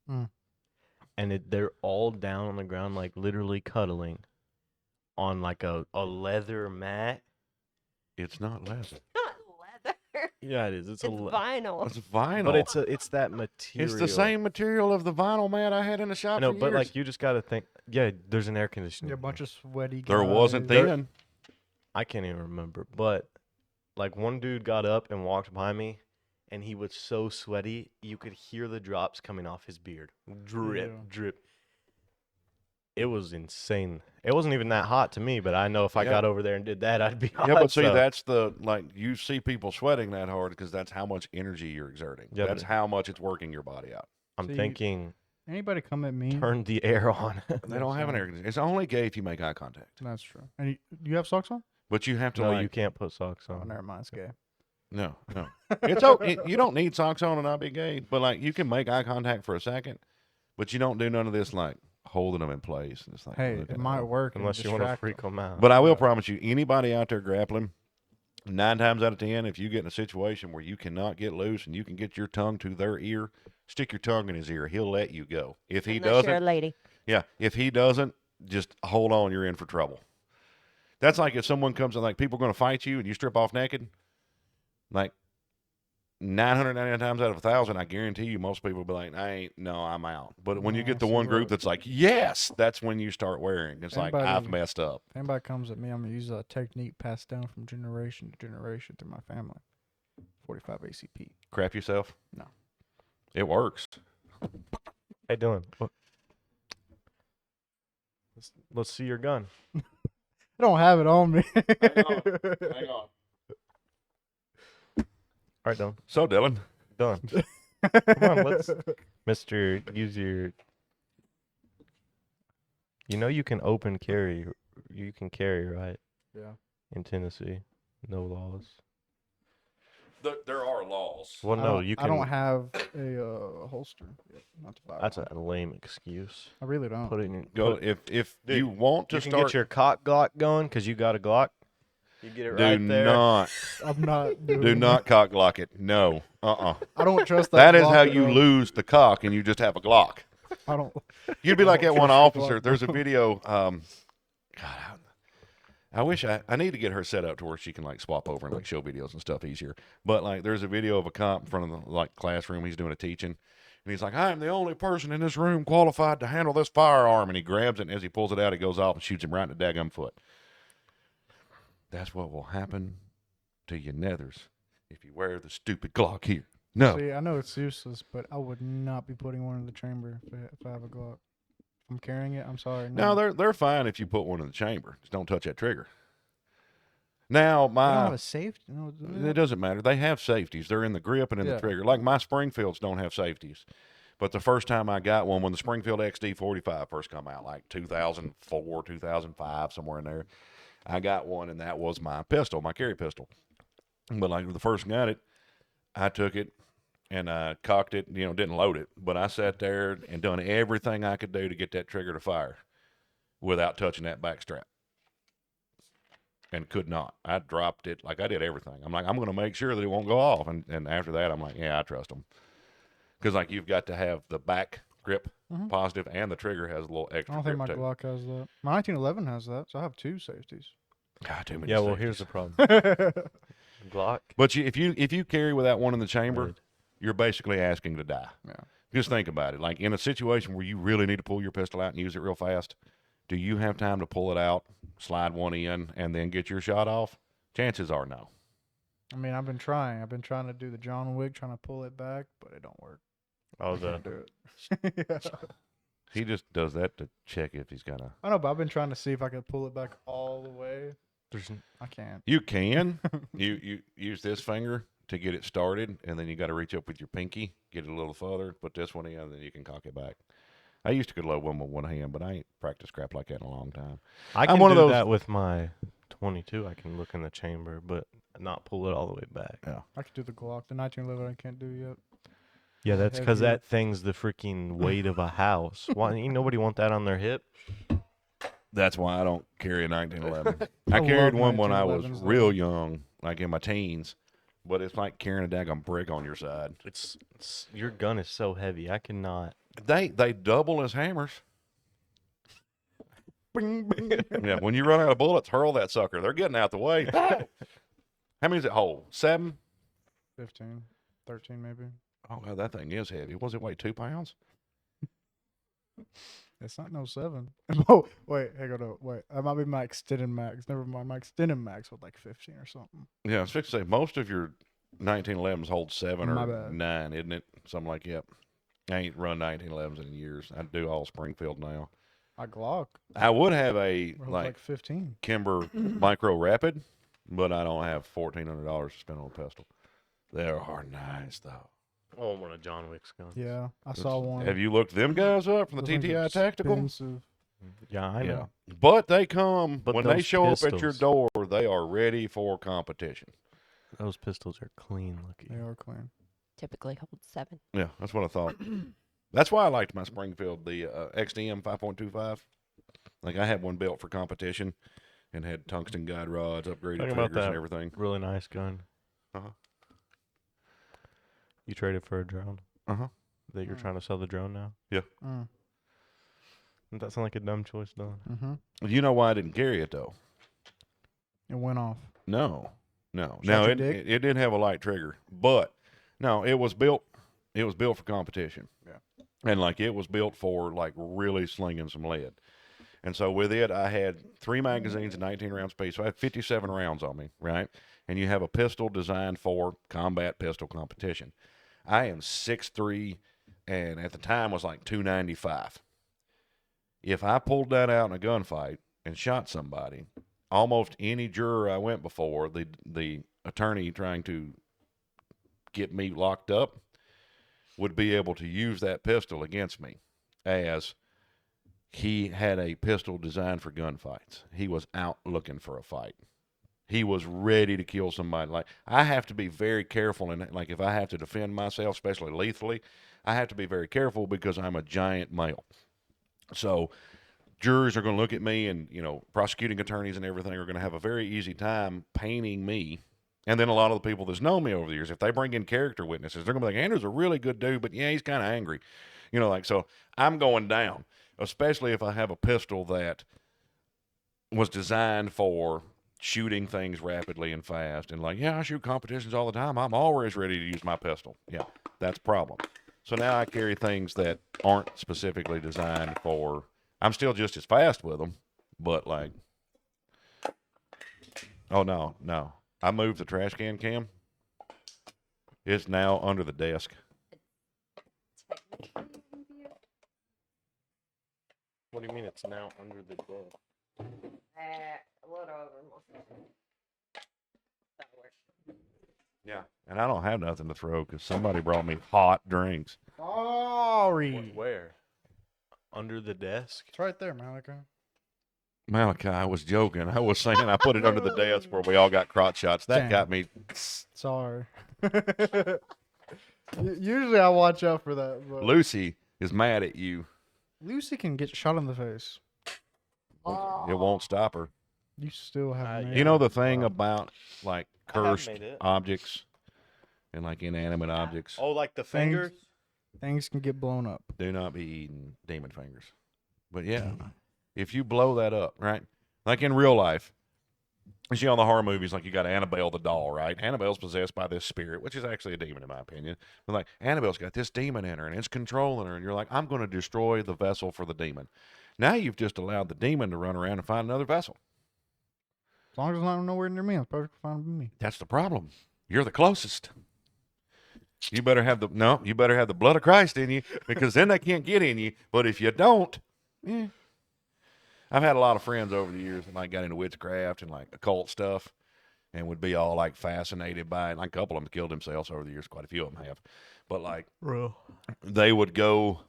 Mm. And they're all down on the ground, like literally cuddling on like a leather mat. It's not leather. Not leather. Yeah, it is. It's It's vinyl. It's vinyl. But it's that material. It's the same material of the vinyl mat I had in the I shop know, for but years. like you just got to think. Yeah, there's an air conditioning. Yeah, a bunch of sweaty guys. There wasn't then. I can't even remember, but like one dude got up and walked by me, and he was so sweaty you could hear the drops coming off his beard, drip, Yeah. drip. It was insane. It wasn't even that hot to me, but I know if I Yeah. got over there and did that, I'd be hot. Yeah, but see, so- that's the, like, you see people sweating that hard because that's how much energy you're exerting. Yeah, That's but- how much it's working your body out. I'm See, thinking, Anybody come at me? turn the air on. They don't have an so- air conditioner. It's only gay if you make eye contact. That's true. And do you have socks on? But you have to, No, like, you can't put socks Oh, on. never mind. It's gay. no. It's okay. You don't need socks on and not be gay, but like you can make eye contact for a second, but you don't do none of this like holding them in place. And it's like, Hey, look it at might them. work. and Unless you want to distract freak them. them out. But I will promise you, anybody out there grappling, 9 times out of 10, if you get in a situation where you cannot get loose and you can get your tongue to their ear, stick your tongue in his ear. He'll let you go. If he Unless you're a doesn't, lady. yeah, if he doesn't, just hold on. You're in for trouble. That's like if someone comes and like people are going to fight you and you strip off naked, like 999 times out of 1,000, I guarantee you most people will be like, I'm out. But when you No, get the see, one group look. that's like, yes, that's when you start wearing. It's like, I've Anybody- messed up. If anybody comes at me, I'm gonna use a technique passed down from generation to generation through my family. 45 ACP. Crap yourself? No. It works. Hey, Dylan. Let's see your gun. I don't have it on me. Hang on. All right, Dylan. So, Dylan, Done. Come on, let's, Mister. Use your. You know you can open carry. You can carry, right? Yeah. In Tennessee, no laws. there are laws. Well, no, you can. I don't have a holster. Yet, not to buy That's one. a lame excuse. I really don't. Put it in. Go put- if Dude, you want to you can start. get your cock Glock going because you got a Glock. You get it do right there. not I'm not doing do not cock glock it. No. I don't trust that. That is Glock how at you all. lose the cock and you just have a Glock. I don't. You'd be like that one Trust the officer. Glock. There's a video. God, I wish I need to get her set up to where she can like swap over and like show videos and stuff easier. But like, there's a video of a cop in front of the like classroom. He's doing a teaching, and he's like, "I am the only person in this room qualified to handle this firearm." And he grabs it, and as he pulls it out, it goes off and shoots him right in the daggum foot. That's what will happen to your nethers if you wear the stupid Glock here. No. See, I know it's useless, but I would not be putting one in the chamber if I have a Glock. If I'm carrying it, I'm sorry. No, they're fine if you put one in the chamber. Just don't touch that trigger. Now, I don't have my a safety. No, do it they? doesn't matter. They have safeties. They're in the grip and in the Yeah. trigger. Like my Springfields don't have safeties. But the first time I got one, when the Springfield XD45 first come out, like 2004, 2005, somewhere in there, I got one, and that was my pistol, my carry pistol. But like the first got it, I took it and I cocked it, didn't load it. But I sat there and done everything I could do to get that trigger to fire without touching that back strap. And could not. I dropped it. Like, I did everything. I'm like, I'm going to make sure that it won't go off. And after that, I'm like, yeah, I trust them. Because, like, you've got to have the back grip positive, and the trigger has a little I extra don't think grip, my too. Glock has that. My 1911 has that, so I have 2 safeties. God, too many Yeah, well, safeties. here's the problem. Glock. But if you carry with that one in the chamber, Good. you're basically asking to die. Yeah. Just think about it. Like, in a situation where you really need to pull your pistol out and use it real fast, do you have time to pull it out, slide one in, and then get your shot off? Chances are no. I mean, I've been trying. I've been trying to do the John Wick, trying to pull it back, but it don't work. Oh, I the can't do it. Yeah. He just does that to check if he's got a... I know, but I've been trying to see if I could pull it back all the way. there's I can't. You can. you use this finger to get it started, and then you got to reach up with your pinky, get it a little further, put this one in, and then you can cock it back. I used to could load one with one hand, but I ain't practiced crap like that in a long time. I can one of do those- that with my 22. I can look in the chamber, but not pull it all the way back. I could do the Glock. The 1911 I can't do yet. Yeah, that's because Heavier. that thing's the freaking weight of a house. Why ain't nobody want that on their hip? That's why I don't carry a 1911. I I carried love one when I was 1911s though. real young, like in my teens, but it's like carrying a daggone brick on your side. It's your gun is so heavy. I cannot. They double as hammers. Bing, bing. Yeah, when you run out of bullets, hurl that sucker. They're getting out the way. How many does it hold? 7? 15, 13 maybe. Oh, God, that thing is heavy. What does it weigh, 2 pounds? It's not no 7. Oh, wait, hang on, no, wait. That might be my extended max. Never mind, my extended max was like 15 or something. Yeah, I was fixing to say, most of your 1911s hold 7 My or bad. 9, isn't it? Something like that. I ain't run 1911s in years. I do all Springfield now. My Glock I would have a was like like 15. Kimber Micro Rapid, but I don't have $1,400 to spend on a pistol. They are nice though. Oh, one of John Wick's guns. Yeah, I saw one. Have you looked them guys up from the Those things are TTI Tactical? expensive. Yeah, I know. But they come But when they those show up at your pistols- door. They are ready for competition. Those pistols are clean looking. They are clean. Typically hold 7. Yeah, that's what I thought. That's why I liked my Springfield, the XDM 5.25. Like I had one built for competition, and had tungsten guide rods, upgraded Talking about triggers, and that. everything. Really nice gun. Uh-huh. You traded for a drone Uh-huh. that you're Mm. trying to sell the drone now? Mm. Doesn't that sound like a dumb choice, Don? Mm-hmm. You know why I didn't carry it though? It went off. No. Shot Now your it dick? it did have a light trigger, but no, it was built for competition. Yeah. And like it was built for like really slinging some lead. And so with it, I had 3 magazines and 19 rounds apiece. So I had 57 rounds on me, right? And you have a pistol designed for combat pistol competition. I am 6'3", and at the time was like 295. If I pulled that out in a gunfight and shot somebody, almost any juror I went before, the attorney trying to get me locked up, would be able to use that pistol against me, as he had a pistol designed for gunfights. He was out looking for a fight. He was ready to kill somebody. Like, I have to be very careful, and like if I have to defend myself, especially lethally, I have to be very careful because I'm a giant male. So jurors are going to look at me, and prosecuting attorneys and everything are going to have a very easy time painting me. And then a lot of the people that's known me over the years, if they bring in character witnesses, they're going to be like, Andrew's a really good dude, but yeah, he's kind of angry. So I'm going down, especially if I have a pistol that was designed for shooting things rapidly and fast. And like, yeah, I shoot competitions all the time. I'm always ready to use my pistol. Yeah, that's a problem. So now I carry things that aren't specifically designed for, I'm still just as fast with them, but like, oh, no. I moved the trash can cam. It's now under the desk. What do you mean it's now under the desk? A little over. Yeah. And I don't have nothing to throw because somebody brought me hot drinks. Sorry. Where? Under the desk? It's right there, Malachi. Malachi, I was joking. I was saying I put it under the desk where we all got crotch shots. That Damn. got me. Sorry. Usually I watch out for that, but Lucy is mad at you. Lucy can get shot in the face. It won't stop her. You still have Yeah. You know the thing about like I have cursed made it. objects and like inanimate objects? Oh, like the Things- fingers? things can get blown up. Do not be eating demon fingers. But yeah, if you blow that up, right? Like in real life, you see all the horror movies, like you got Annabelle the doll, right? Annabelle's possessed by this spirit, which is actually a demon in my opinion. But like Annabelle's got this demon in her and it's controlling her, and you're like, I'm going to destroy the vessel for the demon. Now you've just allowed the demon to run around and find another vessel. As long as it's not nowhere near me, it's perfectly fine with me. That's the problem. You're the closest. You better have the blood of Christ in you, because then they can't get in you. But if you don't, I've had a lot of friends over the years that like got into witchcraft and like occult stuff, and would be all like fascinated by it. Like a couple of them killed themselves over the years. Quite a few of them have, but like they would go,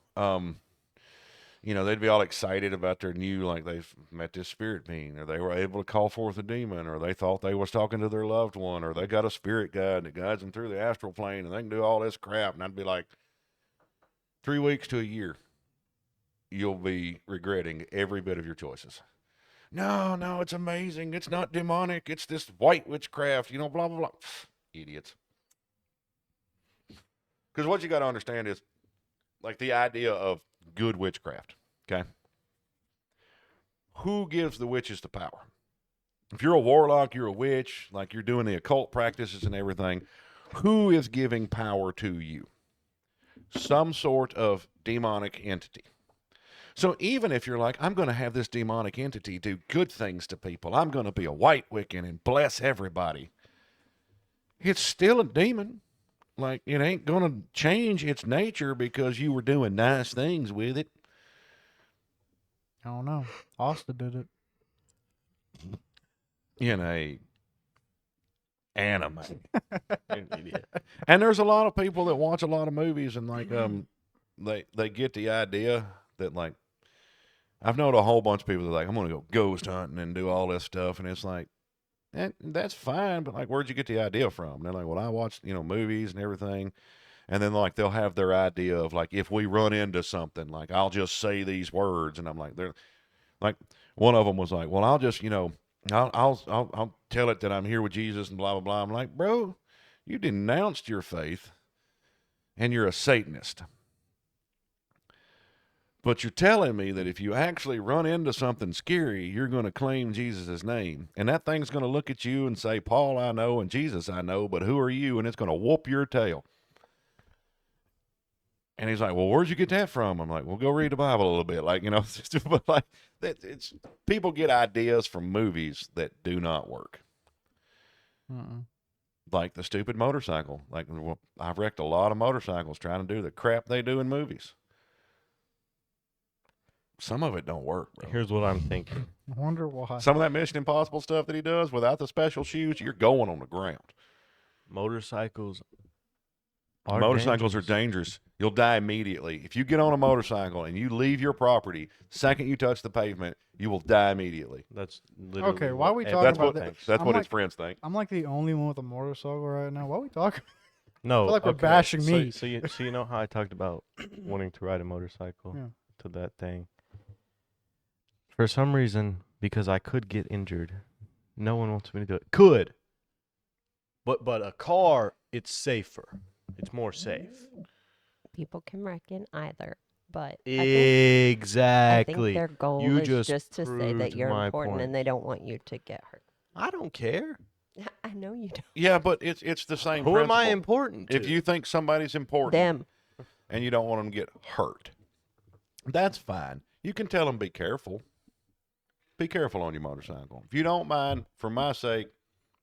they'd be all excited about their new, like they've met this spirit being, or they were able to call forth a demon, or they thought they was talking to their loved one, or they got a spirit guide that guides them through the astral plane, and they can do all this crap. And I'd be like, 3 weeks to a year, you'll be regretting every bit of your choices. no, it's amazing. It's not demonic. It's this white witchcraft, blah, blah, blah. Idiots. Because what you got to understand is, like, the idea of good witchcraft, okay? Who gives the witches the power? If you're a warlock, you're a witch, like you're doing the occult practices and everything, who is giving power to you? Some sort of demonic entity. So even if you're like, I'm going to have this demonic entity do good things to people, I'm going to be a white Wiccan and bless everybody, it's still a demon. Like, it ain't going to change its nature because you were doing nice things with it. I don't know. Austin did it. In a anime. An idiot. And there's a lot of people that watch a lot of movies and like they get the idea that, like, I've known a whole bunch of people that are like, I'm gonna go ghost hunting and do all this stuff, and it's like, that's fine, but like, where'd you get the idea from? And they're like, well, I watched movies and everything, and then like they'll have their idea of like, if we run into something, like I'll just say these words, and I'm like, they're like, one of them was like, well, I'll just I'll tell it that I'm here with Jesus and blah, blah, blah. I'm like, bro, you denounced your faith and you're a Satanist. But you're telling me that if you actually run into something scary, you're going to claim Jesus' name. And that thing's going to look at you and say, Paul, I know, and Jesus, I know, but who are you? And it's going to whoop your tail. And he's like, well, where'd you get that from? I'm like, well, go read the Bible a little bit. Like, but like, it's people get ideas from movies that do not work. Like the stupid motorcycle. Like, I've wrecked a lot of motorcycles trying to do the crap they do in movies. Some of it don't work, bro. Here's what I'm thinking. I wonder why. Some of that Mission Impossible stuff that he does, without the special shoes, you're going on the ground. Motorcycles Motorcycles are dangerous. You'll die immediately. If you get on a motorcycle and you leave your property, the second you touch the pavement, you will die immediately. That's literally Okay, why are we talking That's about what that? that's I'm what like- his friends think. I'm like the only one with a motorcycle right now. Why are we talking? No, I feel like we're bashing so, me. So you know how I talked about wanting to ride a motorcycle Yeah. to that thing. For some reason, because I could get injured, no one wants me to do it. Could, but a car, it's safer. It's more safe. People can wreck in either, but I Exactly. think their goal You is just to say that proved you're my important point. and they don't want you to get hurt. I don't care. I know you don't. Yeah, but it's the same Who am I principle. important to? If you think somebody's important Them. and you don't want them to get hurt, that's fine. You can tell them, be careful. Be careful on your motorcycle. If you don't mind, for my sake,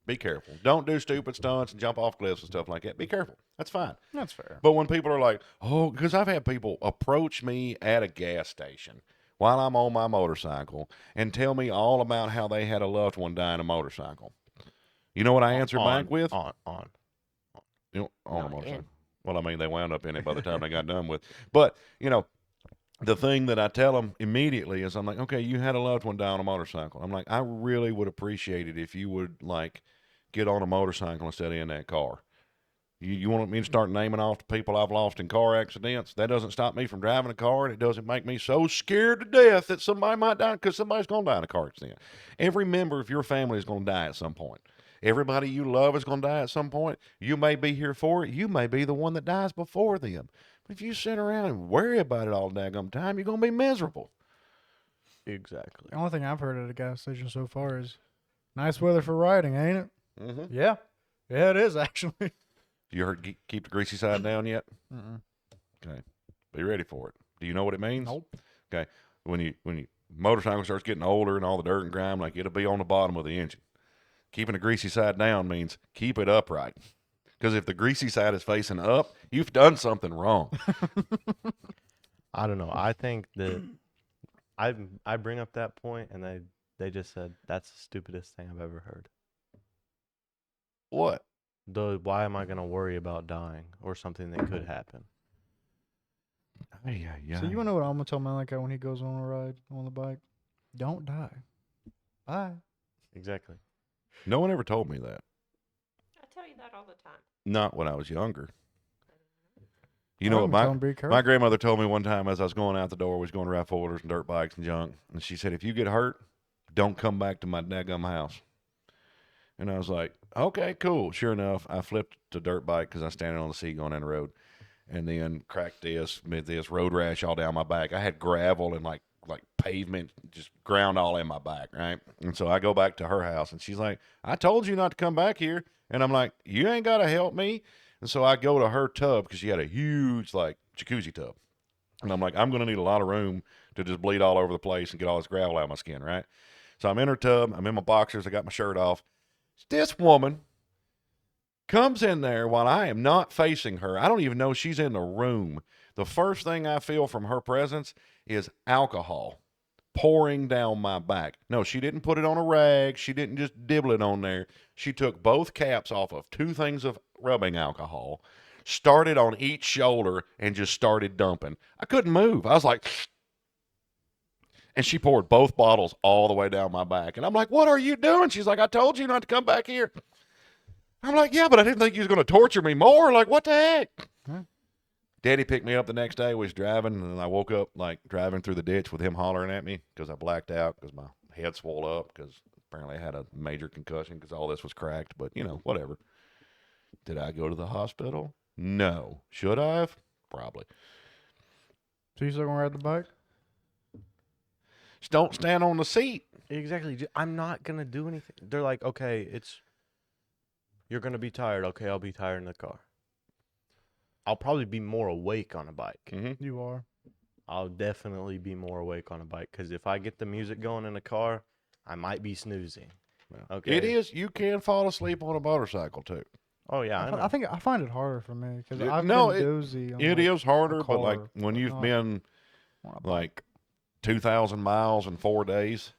be careful. Don't do stupid stunts and jump off cliffs and stuff like that. Be careful. That's fine. That's fair. But when people are like, oh, because I've had people approach me at a gas station while I'm on my motorcycle and tell me all about how they had a loved one die in a motorcycle. You know what I answered back with? On. On a Not motorcycle. in. Well, I mean, they wound up in it by the time they got done with. But, the thing that I tell them immediately is I'm like, okay, you had a loved one die on a motorcycle. I'm like, I really would appreciate it if you would, like, get on a motorcycle instead of in that car. You want me to start naming off the people I've lost in car accidents? That doesn't stop me from driving a car, and it doesn't make me so scared to death that somebody might die, because somebody's going to die in a car accident. Every member of your family is going to die at some point. Everybody you love is going to die at some point. You may be here for it. You may be the one that dies before them. But if you sit around and worry about it all the daggum time, you're going to be miserable. Exactly. The only thing I've heard at a gas station so far is nice weather for riding, ain't it? Mm-hmm. Yeah. Yeah, it is actually. You heard keep the greasy side down yet? Mm-mm. Okay. Be ready for it. Do you know what it means? Nope. Okay. When you motorcycle starts getting older and all the dirt and grime, like, it'll be on the bottom of the engine. Keeping the greasy side down means keep it upright. Because if the greasy side is facing up, you've done something wrong. I don't know. I think that I bring up that point, and they just said that's the stupidest thing I've ever heard. What? Why am I gonna worry about dying or something that could happen? Yeah. So you wanna know what I'm gonna tell Malachi when he goes on a ride on the bike? Don't die. Bye. Exactly. No one ever told me that. I tell you that all the time. Not when I was younger. You I know wouldn't what tell him be careful. my grandmother told me one time as I was going out the door, was going to ride four-wheelers and dirt bikes and junk, and she said, if you get hurt, Don't come back to my daggum house. And I was like, okay, cool. Sure enough, I flipped the dirt bike because I was standing on the seat going down the road, and then cracked this, made this road rash all down my back. I had gravel and like pavement, just ground all in my back, right? And so I go back to her house, and she's like, I told you not to come back here. And I'm like, you ain't got to help me. And so I go to her tub because she had a huge like jacuzzi tub. And I'm like, I'm going to need a lot of room to just bleed all over the place and get all this gravel out of my skin, right? So I'm in her tub. I'm in my boxers. I got my shirt off. This woman comes in there while I am not facing her. I don't even know she's in the room. The first thing I feel from her presence is alcohol pouring down my back. No, she didn't put it on a rag. She didn't just dibble it on there. She took both caps off of 2 things of rubbing alcohol, started on each shoulder, and just started dumping. I couldn't move. I was like, and she poured both bottles all the way down my back. And I'm like, what are you doing? She's like, I told you not to come back here. I'm like, yeah, but I didn't think you was going to torture me more. Like, what the heck? Huh? Daddy picked me up the next day. We was driving, and I woke up, like, driving through the ditch with him hollering at me because I blacked out because my head swelled up because apparently I had a major concussion because all this was cracked. But, you know, whatever. Did I go to the hospital? No. Should I have? Probably. So you still gonna ride the bike? Just don't stand on the seat. Exactly. I'm not gonna do anything. They're like, okay, you're gonna be tired. Okay, I'll be tired in the car. I'll probably be more awake on a bike. Mm-hmm. You are. I'll definitely be more awake on a bike because if I get the music going in the car, I might be snoozing. Okay. It is. You can fall asleep on a motorcycle, too. Oh yeah, I know. I think I find it harder for me because Yeah, I've no, been it- dozy. It is harder, but, like, car, when you've not been, on a bike. like, 2,000 miles in 4 days,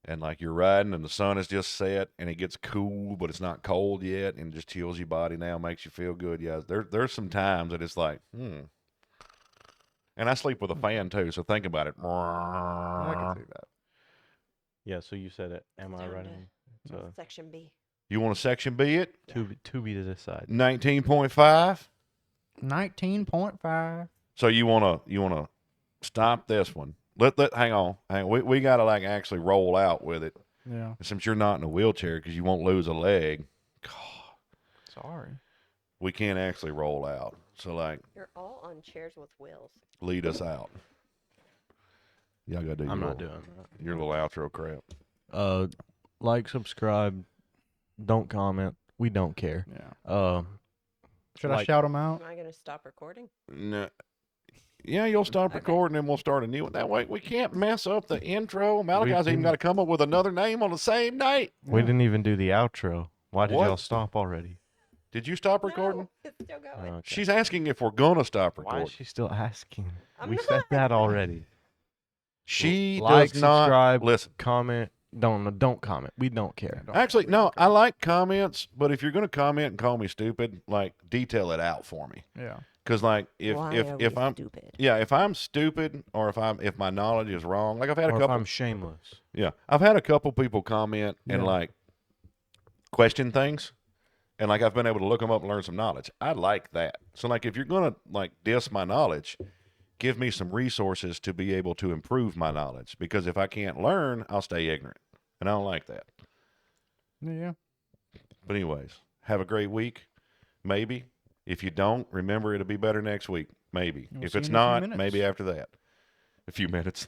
and, like, you're riding and the sun has just set and it gets cool, but it's not cold yet, and just chills your body now, makes you feel good. Yeah, there's some times that it's like, And I sleep with a fan, too, so think about it. I can see that. Yeah. So you said it. Am I Time right? to- So Section B. You want a section B it? to be decide. 19.5? 19.5. So you wanna stop this one. Hang on. We gotta like actually roll out with it. Yeah. Since you're not in a wheelchair because you won't lose a leg. God, Sorry. we can't actually roll out. So like You're all on chairs with wheels. lead us out. Y'all gotta do I'm your not little, doing that. your little outro crap. Like, subscribe, don't comment. We don't care. Yeah. Should I like- shout them out? Am I going to stop recording? No. Yeah, you'll stop Okay. recording and we'll start a new one. That way we can't mess up the intro. Malachi's even can- got to come up with another name on the same night. We Yeah. didn't even do the outro. Why did What? y'all stop already? Did you stop recording? No, it's still going. Okay. She's asking if we're gonna stop Why recording. is she still asking? I'm We not. said that already. She Like, does not subscribe, listen. comment. Don't comment. We don't care. Don't Actually, worry, no, don't I like comments, but if you're gonna comment and call me stupid, like detail it out for me. Yeah. Cause like Why if are we I'm stupid? if I'm stupid or if my knowledge is wrong, like I've had a Or if couple I'm shameless. I've had a couple people comment and Yeah. like question things, and like I've been able to look them up and learn some knowledge. I like that. So like if you're gonna like diss my knowledge, give me some resources to be able to improve my knowledge. Because if I can't learn, I'll stay ignorant, and I don't like that. Yeah. But anyways, have a great week. Maybe if you don't, remember it'll be better next week. Maybe We'll if see it's you in a few not, minutes. maybe after that. A few minutes.